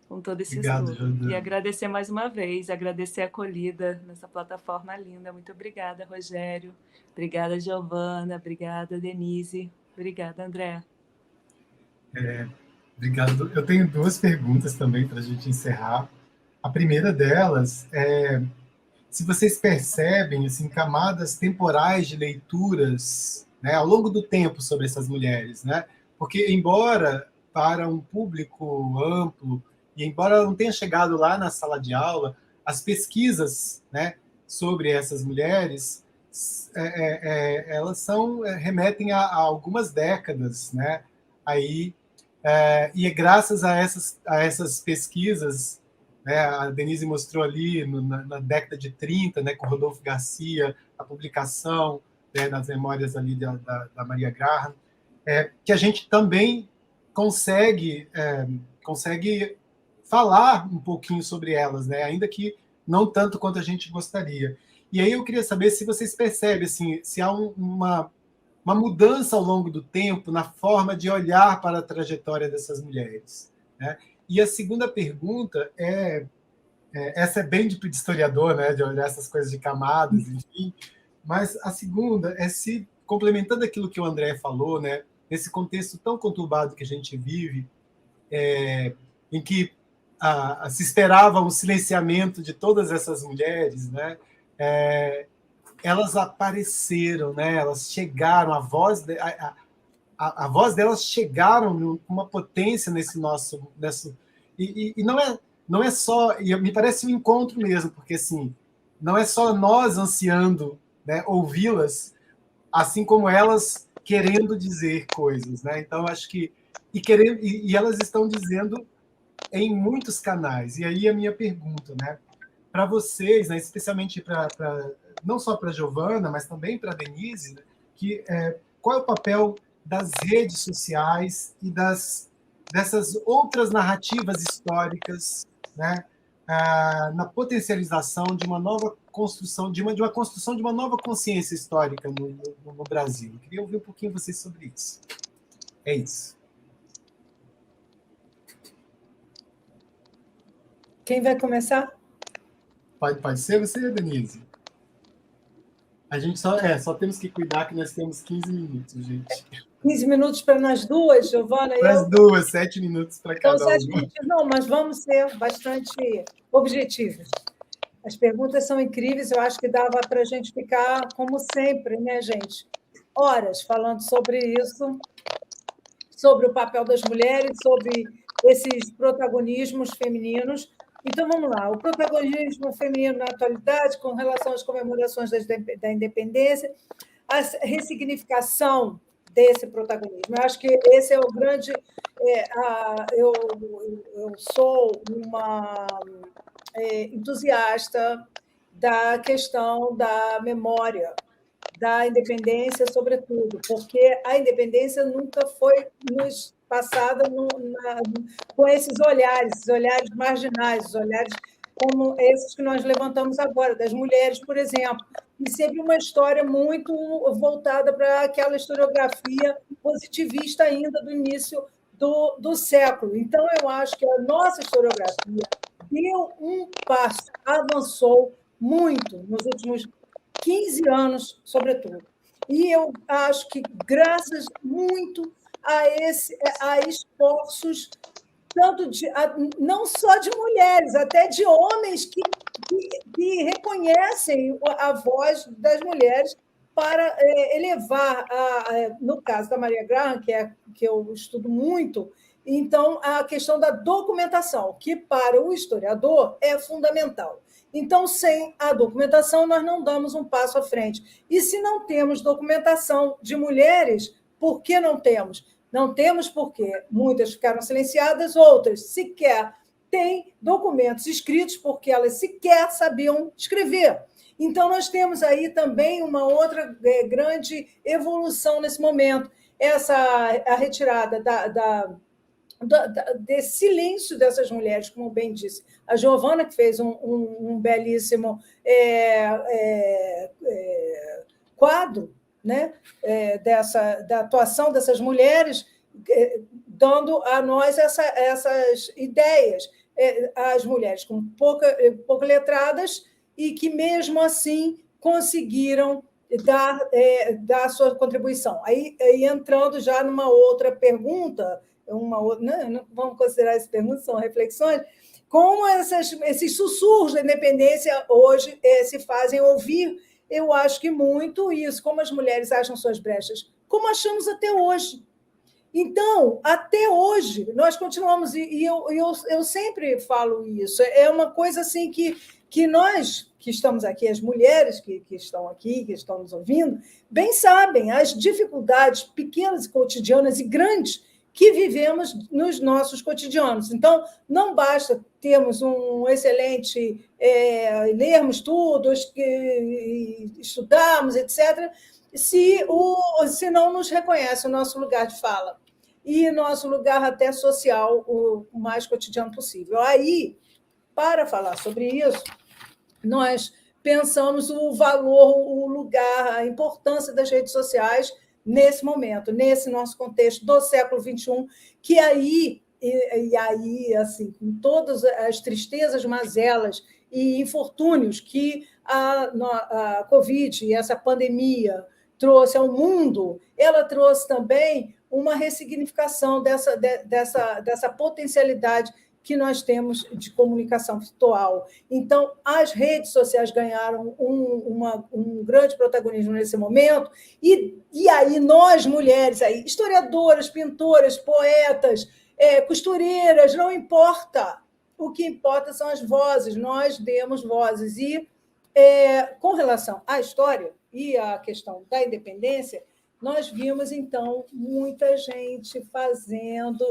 com todo esse estudo. E agradecer mais uma vez, agradecer a acolhida nessa plataforma linda. Muito obrigada, Rogério. Obrigada, Giovana. Obrigada, Denise. Obrigada, André. Obrigado. Eu tenho duas perguntas também para a gente encerrar. A primeira delas é se vocês percebem assim, camadas temporais de leituras, né, ao longo do tempo sobre essas mulheres, né? Porque, embora para um público amplo, e embora não tenha chegado lá na sala de aula, as pesquisas, né, sobre essas mulheres, elas remetem a algumas décadas, né? Aí, e é graças a essas pesquisas, né, a Denise mostrou ali na década de 30, né, com Rodolfo Garcia, a publicação, né, nas memórias ali da Maria Graham, que a gente também consegue falar um pouquinho sobre elas, né, ainda que não tanto quanto a gente gostaria. E aí eu queria saber se vocês percebem assim, se há uma mudança ao longo do tempo na forma de olhar para a trajetória dessas mulheres, né? E a segunda pergunta essa é bem de historiador, né, de olhar essas coisas de camadas, enfim, mas a segunda é se, complementando aquilo que o André falou, né, nesse contexto tão conturbado que a gente vive, em que se esperava um silenciamento de todas essas mulheres, né, elas apareceram, né, elas chegaram, a voz delas chegaram com uma potência nesse e não é só, e me parece um encontro mesmo, porque assim, não é só nós ansiando, né, ouvi-las, assim como elas querendo dizer coisas, né? Então acho que e elas estão dizendo em muitos canais. E aí a minha pergunta, né, para vocês, né, especialmente não só para a Giovana, mas também para a Denise, né, qual é o papel das redes sociais e dessas outras narrativas históricas, né, na potencialização de uma nova construção, de uma construção de uma nova consciência histórica no Brasil. Eu queria ouvir um pouquinho vocês sobre isso. É isso. Quem vai começar? Pode ser você, Denise? A gente só temos que cuidar que nós temos 15 minutos, gente. 15 minutos para nós duas, Giovana e Para eu. as duas, 7 minutos para Então, cada 7 uma. minutos. Não, mas vamos ser bastante objetivos. As perguntas são incríveis, eu acho que dava para a gente ficar, como sempre, né, gente? Horas falando sobre isso, sobre o papel das mulheres, sobre esses protagonismos femininos. Então, vamos lá. O protagonismo feminino na atualidade, com relação às comemorações da independência, a ressignificação desse protagonismo. Eu acho que esse é o grande... eu sou uma entusiasta da questão da memória, da independência, sobretudo, porque a independência nunca foi nos passada com esses olhares marginais, os olhares como esses que nós levantamos agora, das mulheres, por exemplo, e sempre uma história muito voltada para aquela historiografia positivista ainda do início do século. Então, eu acho que a nossa historiografia deu um passo, avançou muito nos últimos 15 anos, sobretudo. E eu acho que, graças muito a esforços tanto não só de mulheres, até de homens que reconhecem a voz das mulheres para elevar, no caso da Maria Graham, que eu estudo muito, então, a questão da documentação, que para o historiador é fundamental. Então, sem a documentação, nós não damos um passo à frente. E se não temos documentação de mulheres, por que não temos? Não temos porque muitas ficaram silenciadas, outras sequer têm documentos escritos porque elas sequer sabiam escrever. Então, nós temos aí também uma outra grande evolução nesse momento, a retirada desse silêncio dessas mulheres, como bem disse a Giovana, que fez um belíssimo quadro, né, da atuação dessas mulheres, dando a nós essas ideias, as mulheres com pouco letradas e que, mesmo assim, conseguiram dar a sua contribuição. Aí, entrando já numa outra pergunta, não vamos considerar essas perguntas, são reflexões, como esses sussurros da independência hoje se fazem ouvir. Eu acho que muito isso, como as mulheres acham suas brechas, como achamos até hoje. Então, até hoje, nós continuamos, e eu sempre falo isso, é uma coisa assim que nós, que estamos aqui, as mulheres que estão aqui, que estão nos ouvindo, bem sabem as dificuldades pequenas, cotidianas e grandes que vivemos nos nossos cotidianos. Então, não basta termos um excelente, lermos tudo, estudarmos, etc., se não nos reconhece o nosso lugar de fala e nosso lugar até social, o mais cotidiano possível. Aí, para falar sobre isso, nós pensamos o valor, o lugar, a importância das redes sociais nesse momento, nesse nosso contexto do século XXI, que aí, assim, com todas as tristezas, mazelas e infortúnios que a Covid e essa pandemia trouxe ao mundo, ela trouxe também uma ressignificação dessa potencialidade que nós temos de comunicação virtual. Então, as redes sociais ganharam um grande protagonismo nesse momento, e aí nós, mulheres, historiadoras, pintoras, poetas, costureiras, não importa. O que importa são as vozes, nós demos vozes. E, com relação à história e à questão da independência, nós vimos, então, muita gente fazendo,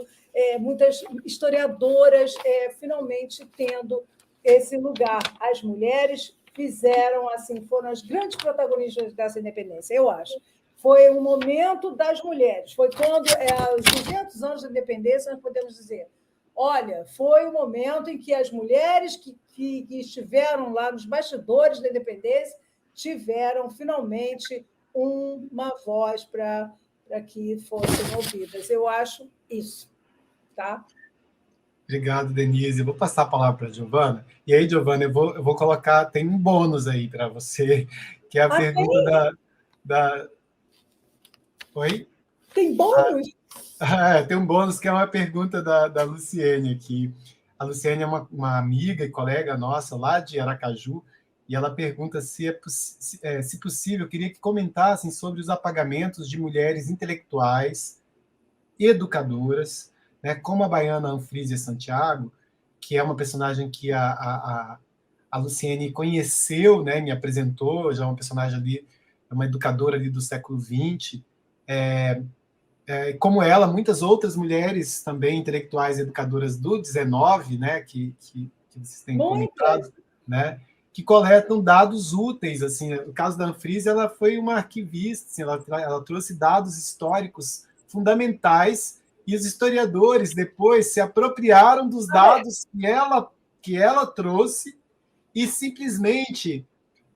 muitas historiadoras finalmente tendo esse lugar. As mulheres fizeram, assim, foram as grandes protagonistas dessa independência, eu acho. Foi o momento das mulheres, foi quando, aos 200 anos da independência, nós podemos dizer, olha, foi o momento em que as mulheres que estiveram lá nos bastidores da independência tiveram, finalmente, uma voz para que fossem ouvidas. Eu acho isso. Tá? Obrigado, Denise. Eu vou passar a palavra para a Giovana. E aí, Giovana, eu vou colocar, tem um bônus aí para você, que é a pergunta da... Oi? Tem bônus? Tem um bônus que é uma pergunta da Luciene aqui. A Luciene é uma amiga e colega nossa lá de Aracaju, e ela pergunta se possível, queria que comentassem sobre os apagamentos de mulheres intelectuais, educadoras, né, como a baiana Anfrísia Santiago, que é uma personagem que a Luciene conheceu, né, me apresentou, já é uma personagem ali, uma educadora ali do século XX, como ela, muitas outras mulheres também intelectuais e educadoras do XIX, né, que vocês têm comentado, né, que coletam dados úteis, assim, no caso da Anfrísia, ela foi uma arquivista, assim, ela trouxe dados históricos fundamentais, e os historiadores depois se apropriaram dos dados que ela trouxe e simplesmente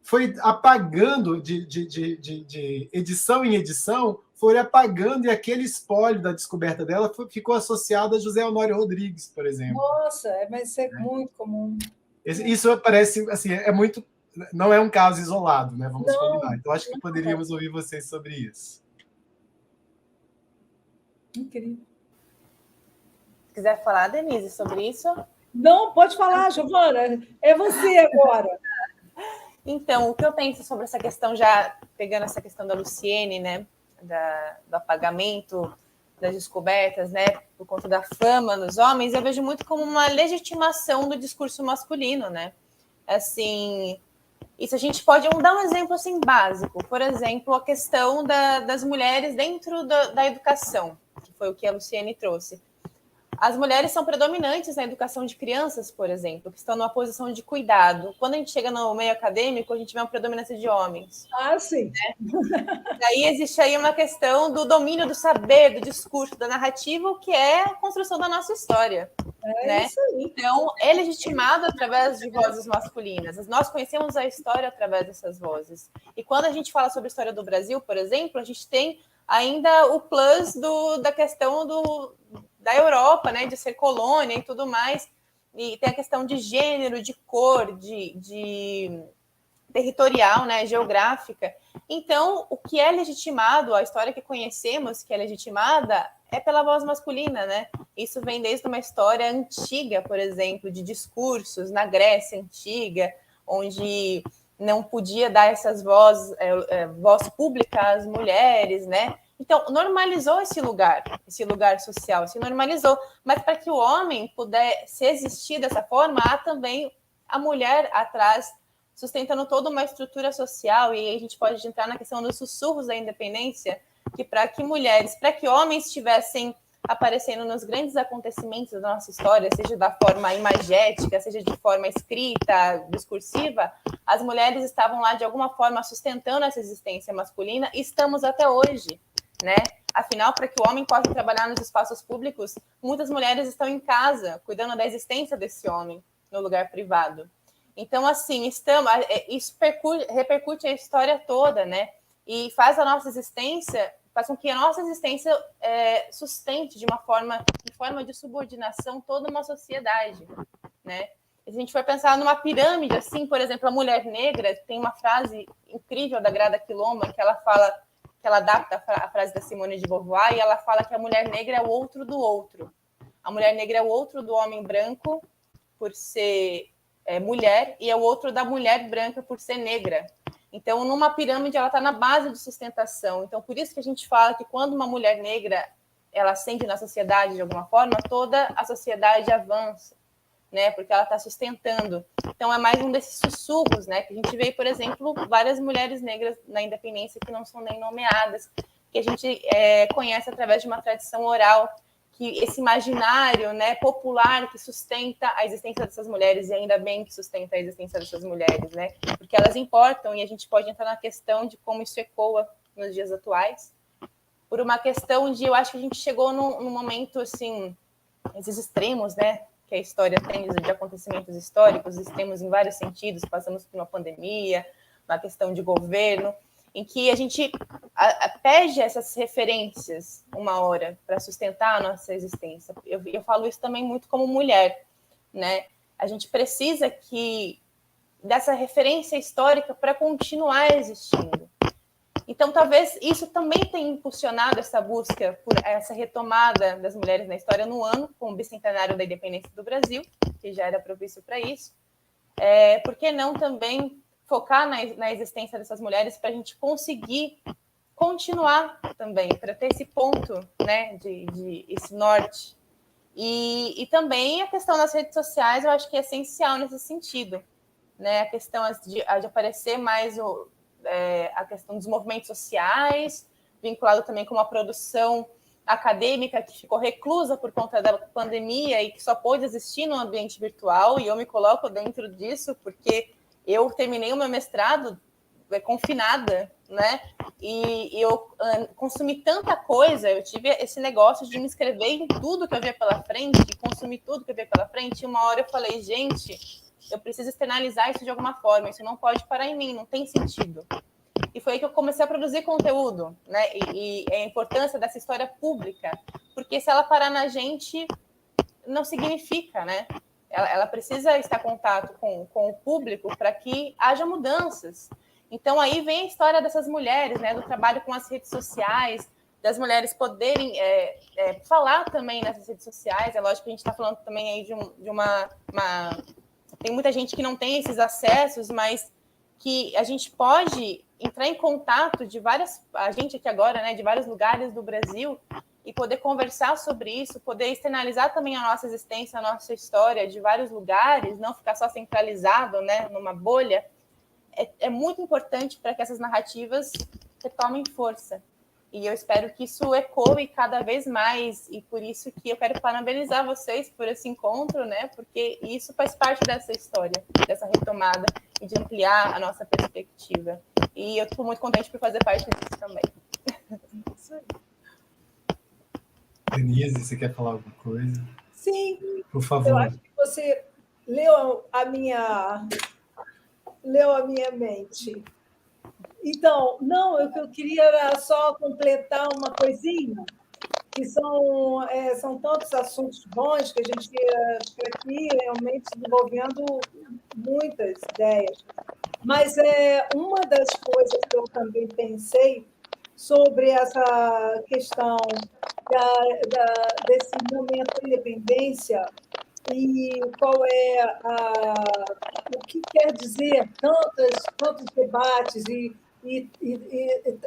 foi apagando de edição em edição, foi apagando, e aquele espólio da descoberta dela ficou associado a José Honório Rodrigues, por exemplo. Nossa, mas isso é muito comum. Isso parece, assim, não é um caso isolado, né? Vamos combinar. Então, acho que poderíamos ouvir vocês sobre isso. Incrível. Se quiser falar, Denise, sobre isso? Não, pode falar, Giovana. É você agora. Então, o que eu penso sobre essa questão, já pegando essa questão da Luciene, né, do apagamento das descobertas, né, por conta da fama dos homens, eu vejo muito como uma legitimação do discurso masculino, né? Assim, isso a gente pode dar um exemplo assim básico, por exemplo, a questão das mulheres dentro da educação, que foi o que a Luciene trouxe. As mulheres são predominantes na educação de crianças, por exemplo, que estão numa posição de cuidado. Quando a gente chega no meio acadêmico, a gente vê uma predominância de homens. Ah, sim. Né? Daí existe aí uma questão do domínio do saber, do discurso, da narrativa, que é a construção da nossa história. Né? Isso aí. Então, é legitimado através de vozes masculinas. Nós conhecemos a história através dessas vozes. E quando a gente fala sobre a história do Brasil, por exemplo, a gente tem ainda o plus da questão da Europa, né, de ser colônia e tudo mais, e tem a questão de gênero, de cor, de territorial, né, geográfica. Então, o que é legitimado, a história que conhecemos que é legitimada, é pela voz masculina, né? Isso vem desde uma história antiga, por exemplo, de discursos na Grécia Antiga, onde não podia dar essas voz pública às mulheres, né? Então, normalizou esse lugar social, se normalizou. Mas para que o homem pudesse existir dessa forma, há também a mulher atrás, sustentando toda uma estrutura social, e aí a gente pode entrar na questão dos sussurros da independência, que para que homens estivessem aparecendo nos grandes acontecimentos da nossa história, seja da forma imagética, seja de forma escrita, discursiva, as mulheres estavam lá de alguma forma sustentando essa existência masculina, e estamos até hoje, né? Afinal, para que o homem possa trabalhar nos espaços públicos, muitas mulheres estão em casa, cuidando da existência desse homem no lugar privado. Então, assim, isso repercute a história toda, né? E faz com que a nossa existência sustente de forma de subordinação toda uma sociedade, né? Se a gente for pensar numa pirâmide, assim, por exemplo, a mulher negra, tem uma frase incrível da Grada Quilomba, que ela fala, que ela adapta a frase da Simone de Beauvoir, e ela fala que a mulher negra é o outro do outro. A mulher negra é o outro do homem branco por ser mulher, e é o outro da mulher branca por ser negra. Então, numa pirâmide, ela está na base de sustentação. Então, por isso que a gente fala que quando uma mulher negra ela ascende na sociedade de alguma forma, toda a sociedade avança, né? Porque ela está sustentando. Então, é mais um desses sussurros, né? Que a gente vê, por exemplo, várias mulheres negras na independência que não são nem nomeadas, que a gente conhece através de uma tradição oral, que esse imaginário, né, popular que sustenta a existência dessas mulheres, e ainda bem que sustenta a existência dessas mulheres, né, porque elas importam, e a gente pode entrar na questão de como isso ecoa nos dias atuais, por uma questão de, eu acho que a gente chegou num momento, assim, esses extremos, né, que a história tem de acontecimentos históricos, extremos em vários sentidos, passamos por uma pandemia, uma questão de governo, em que a gente pede essas referências uma hora para sustentar a nossa existência. Eu falo isso também muito como mulher, né? A gente precisa dessa referência histórica para continuar existindo. Então, talvez isso também tenha impulsionado essa busca por essa retomada das mulheres na história no ano, com o bicentenário da independência do Brasil, que já era propício para isso. Por que não também focar na existência dessas mulheres para a gente conseguir continuar também, para ter esse ponto, né, esse norte. E também a questão das redes sociais, eu acho que é essencial nesse sentido, né? A questão de aparecer mais a questão dos movimentos sociais, vinculado também com uma produção acadêmica que ficou reclusa por conta da pandemia e que só pôde existir no ambiente virtual, e eu me coloco dentro disso porque eu terminei o meu mestrado confinada, né? E eu consumi tanta coisa, eu tive esse negócio de me inscrever em tudo que eu via pela frente, consumir tudo que eu via pela frente, e uma hora eu falei, gente, eu preciso externalizar isso de alguma forma, isso não pode parar em mim, não tem sentido. E foi aí que eu comecei a produzir conteúdo, né? E a importância dessa história pública, porque se ela parar na gente, não significa, né? Ela precisa estar em contato com o público para que haja mudanças. Então, aí vem a história dessas mulheres, né? Do trabalho com as redes sociais, das mulheres poderem falar também nessas redes sociais. É lógico que a gente está falando também aí de uma... Tem muita gente que não tem esses acessos, mas que a gente pode entrar em contato a gente aqui agora, né, de vários lugares do Brasil, e poder conversar sobre isso, poder externalizar também a nossa existência, a nossa história de vários lugares, não ficar só centralizado, né, numa bolha, é muito importante para que essas narrativas retomem força. E eu espero que isso ecoe cada vez mais, e por isso que eu quero parabenizar vocês por esse encontro, né? Porque isso faz parte dessa história, dessa retomada e de ampliar a nossa perspectiva. E eu estou muito contente por fazer parte disso também. Isso aí. Denise, você quer falar alguma coisa? Sim, por favor. Eu acho que você leu a minha mente. Então, não, o que eu queria era só completar uma coisinha, que são tantos assuntos bons que a gente fica aqui realmente desenvolvendo muitas ideias. Mas uma das coisas que eu também pensei sobre essa questão desse momento da independência e qual o que quer dizer tantos debates e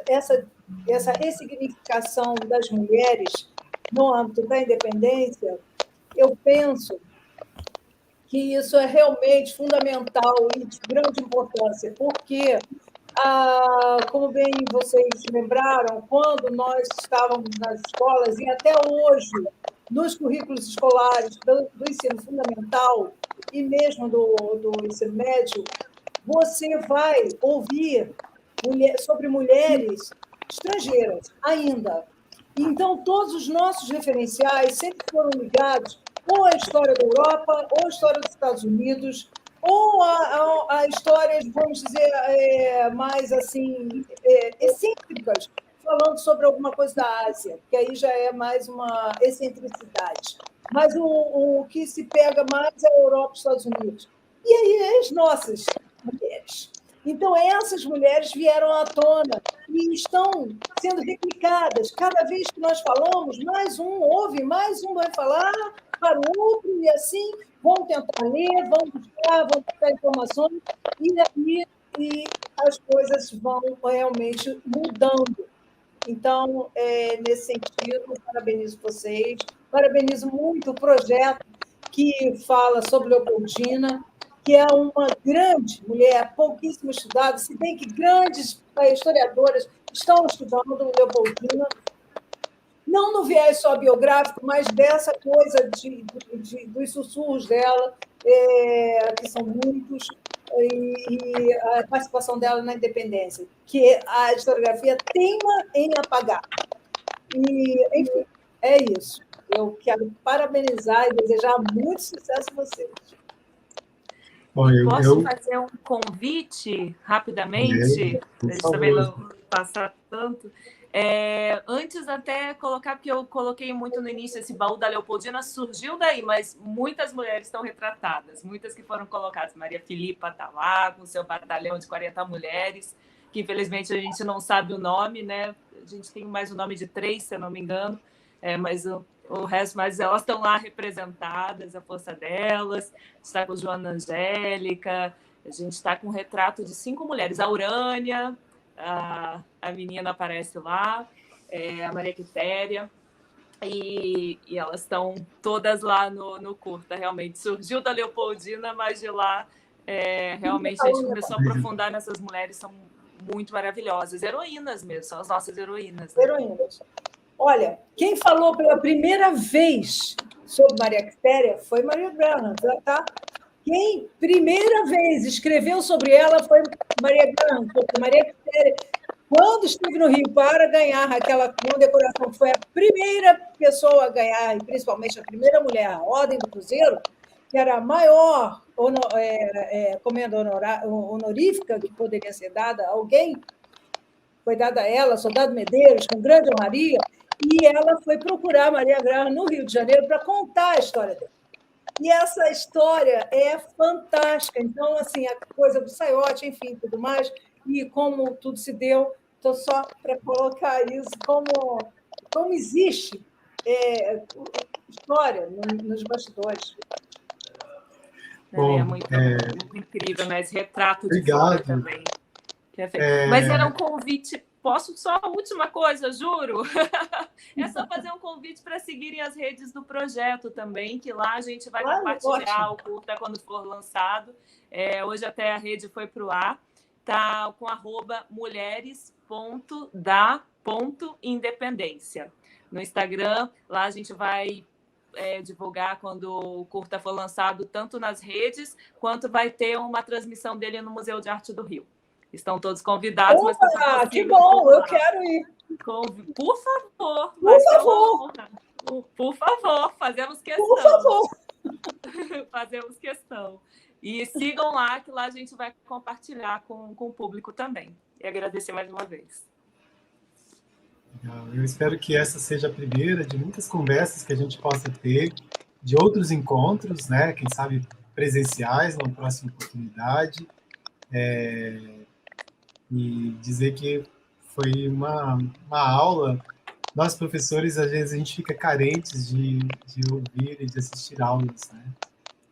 essa ressignificação das mulheres no âmbito da independência, eu penso que isso é realmente fundamental e de grande importância, porque, como bem vocês lembraram, quando nós estávamos nas escolas, e até hoje, nos currículos escolares do ensino fundamental e mesmo do ensino médio, você vai ouvir sobre mulheres estrangeiras ainda. Então, todos os nossos referenciais sempre foram ligados ou à história da Europa, ou à história dos Estados Unidos, ou a histórias, vamos dizer, mais assim, excêntricas, falando sobre alguma coisa da Ásia, que aí já é mais uma excentricidade. Mas o que se pega mais é a Europa e os Estados Unidos. E aí as nossas mulheres. Então, essas mulheres vieram à tona e estão sendo replicadas. Cada vez que nós falamos, mais um ouve, mais um vai falar para o outro, e assim vão tentar ler, vão buscar informações, e as coisas vão realmente mudando. Então, nesse sentido, parabenizo vocês, parabenizo muito o projeto que fala sobre Leopoldina, que é uma grande mulher, pouquíssimo estudada, se bem que grandes historiadoras estão estudando Leopoldina, não no viés só biográfico, mas dessa coisa dos sussurros dela, que são muitos, e a participação dela na independência, que a historiografia teima em apagar. E, enfim, é isso. Eu quero parabenizar e desejar muito sucesso a vocês. Posso fazer um convite rapidamente? Por favor. passar tanto. Antes até colocar, porque eu coloquei muito no início, esse baú da Leopoldina surgiu daí, mas muitas mulheres estão retratadas, muitas que foram colocadas. Maria Filipa está lá, com seu batalhão de 40 mulheres, que infelizmente a gente não sabe o nome, né? A gente tem mais o nome de 3, se eu não me engano, mas o resto, mas elas estão lá representadas, a força delas. A gente está com Joana Angélica, a gente está com um retrato de 5 mulheres. A Urânia, a menina aparece lá, a Maria Quitéria, e elas estão todas lá no curta, realmente. Surgiu da Leopoldina, mas de lá, realmente, a gente começou a aprofundar nessas mulheres, são muito maravilhosas, heroínas mesmo, são as nossas heroínas. Né? Heroínas. Olha, quem falou pela primeira vez sobre Maria Quitéria foi Maria Graham, tá? Quem primeira vez escreveu sobre ela foi Maria Graham, porque Maria Quitéria, quando esteve no Rio para ganhar aquela condecoração, foi a primeira pessoa a ganhar, e principalmente a primeira mulher, a Ordem do Cruzeiro, que era a maior comenda honorífica que poderia ser dada a alguém, foi dada a ela, Soldado Medeiros, com grande honraria, e ela foi procurar Maria Graham no Rio de Janeiro para contar a história dela. E essa história é fantástica. Então, assim, a coisa do saiote, enfim, tudo mais, e como tudo se deu, estou só para colocar isso, como existe história nos bastidores. Bom, é muito incrível, né? Esse retrato de obrigado. fora também. Mas era um convite. Posso só a última coisa, juro? É só fazer um convite para seguirem as redes do projeto também, que lá a gente vai compartilhar o curta quando for lançado. Hoje até a rede foi para o ar. Está com @mulheres.da.independência. No Instagram, lá a gente vai divulgar quando o curta for lançado, tanto nas redes, quanto vai ter uma transmissão dele no Museu de Arte do Rio. Estão todos convidados. Opa, mas que bom, eu quero ir. Por favor. Por favor. Por favor, fazemos questão. Por favor. Fazemos questão. E sigam lá, que lá a gente vai compartilhar com o público também. E agradecer mais uma vez. Eu espero que essa seja a primeira de muitas conversas que a gente possa ter, de outros encontros, né? Quem sabe presenciais, numa próxima oportunidade. E dizer que foi uma aula. Nós, professores, às vezes a gente fica carentes de ouvir e de assistir aulas, né?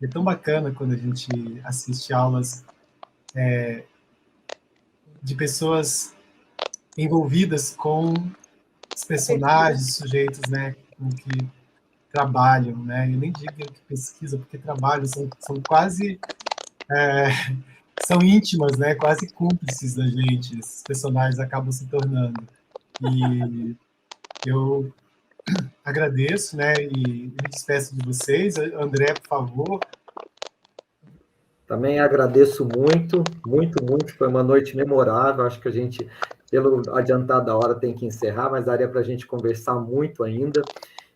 É tão bacana quando a gente assiste aulas de pessoas envolvidas com os personagens, sujeitos, né, com que trabalham, né? Eu nem digo que pesquisa, porque trabalham, são quase... são íntimas, né? Quase cúmplices da gente. Esses personagens acabam se tornando. E eu agradeço, né? E me despeço de vocês. André, por favor. Também agradeço muito, muito, muito. Foi uma noite memorável. Acho que a gente, pelo adiantado da hora, tem que encerrar, mas daria para a gente conversar muito ainda.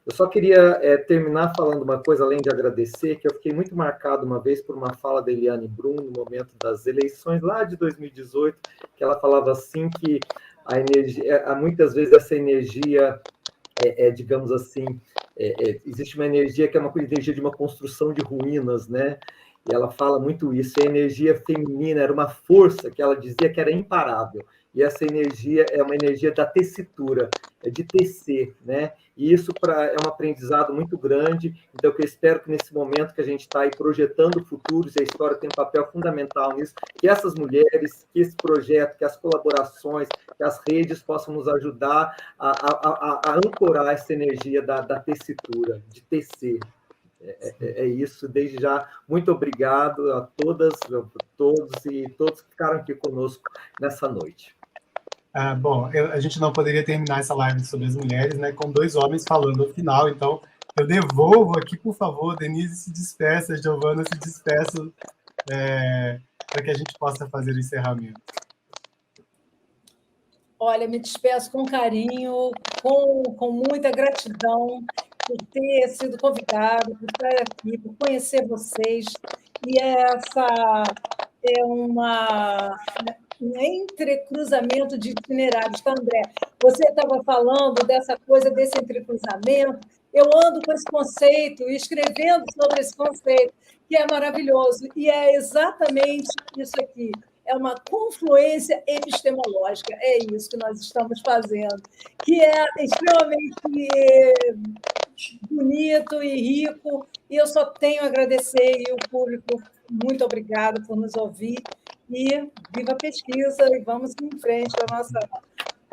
Eu só queria terminar falando uma coisa, além de agradecer, que eu fiquei muito marcado uma vez por uma fala da Eliane Brum, no momento das eleições lá de 2018, que ela falava assim que a energia, muitas vezes essa energia, digamos assim, existe uma energia que é uma energia de uma construção de ruínas, né? E ela fala muito isso, a energia feminina era uma força que ela dizia que era imparável. E essa energia é uma energia da tessitura, de tecer, né? E isso é um aprendizado muito grande. Então, eu espero que nesse momento que a gente está aí projetando futuros, e a história tem um papel fundamental nisso, que essas mulheres, que esse projeto, que as colaborações, que as redes possam nos ajudar a ancorar essa energia da tessitura, de tecer. É isso, desde já, muito obrigado a todas, todos e todos que ficaram aqui conosco nessa noite. Bom, a gente não poderia terminar essa live sobre as mulheres, né, com 2 homens falando no final, então eu devolvo aqui, por favor, Denise se despeça, Giovana se despeça, para que a gente possa fazer o encerramento. Olha, me despeço com carinho, com muita gratidão por ter sido convidado, por estar aqui, por conhecer vocês. E essa é um entrecruzamento de itinerários. Então, André, você estava falando dessa coisa desse entrecruzamento. Eu ando com esse conceito, escrevendo sobre esse conceito, que é maravilhoso. E é exatamente isso aqui. É uma confluência epistemológica. É isso que nós estamos fazendo, que é extremamente bonito e rico. E eu só tenho a agradecer, e o público, muito obrigado por nos ouvir. E viva a pesquisa, e vamos em frente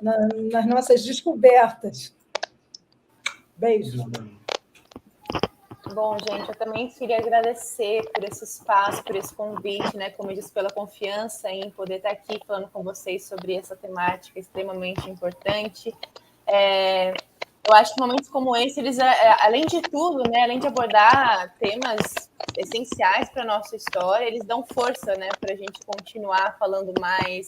nas nossas descobertas. Beijo. Bom, gente, eu também queria agradecer por esse espaço, por esse convite, né? Como eu disse, pela confiança em poder estar aqui falando com vocês sobre essa temática extremamente importante. Eu acho que momentos como esse, eles, além de tudo, né, além de abordar temas essenciais para a nossa história, eles dão força, né, para a gente continuar falando mais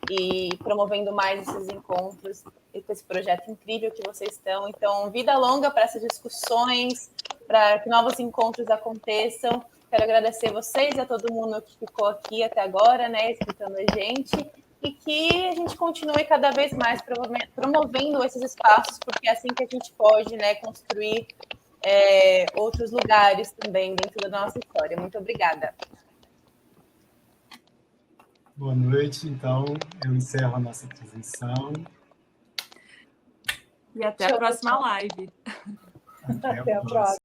e promovendo mais esses encontros e com esse projeto incrível que vocês estão. Então, vida longa para essas discussões, para que novos encontros aconteçam. Quero agradecer vocês e a todo mundo que ficou aqui até agora, né, escutando a gente, e que a gente continue cada vez mais promovendo esses espaços, porque é assim que a gente pode, né, construir outros lugares também dentro da nossa história. Muito obrigada. Boa noite, então, eu encerro a nossa transmissão. E até a próxima live. Até a próxima.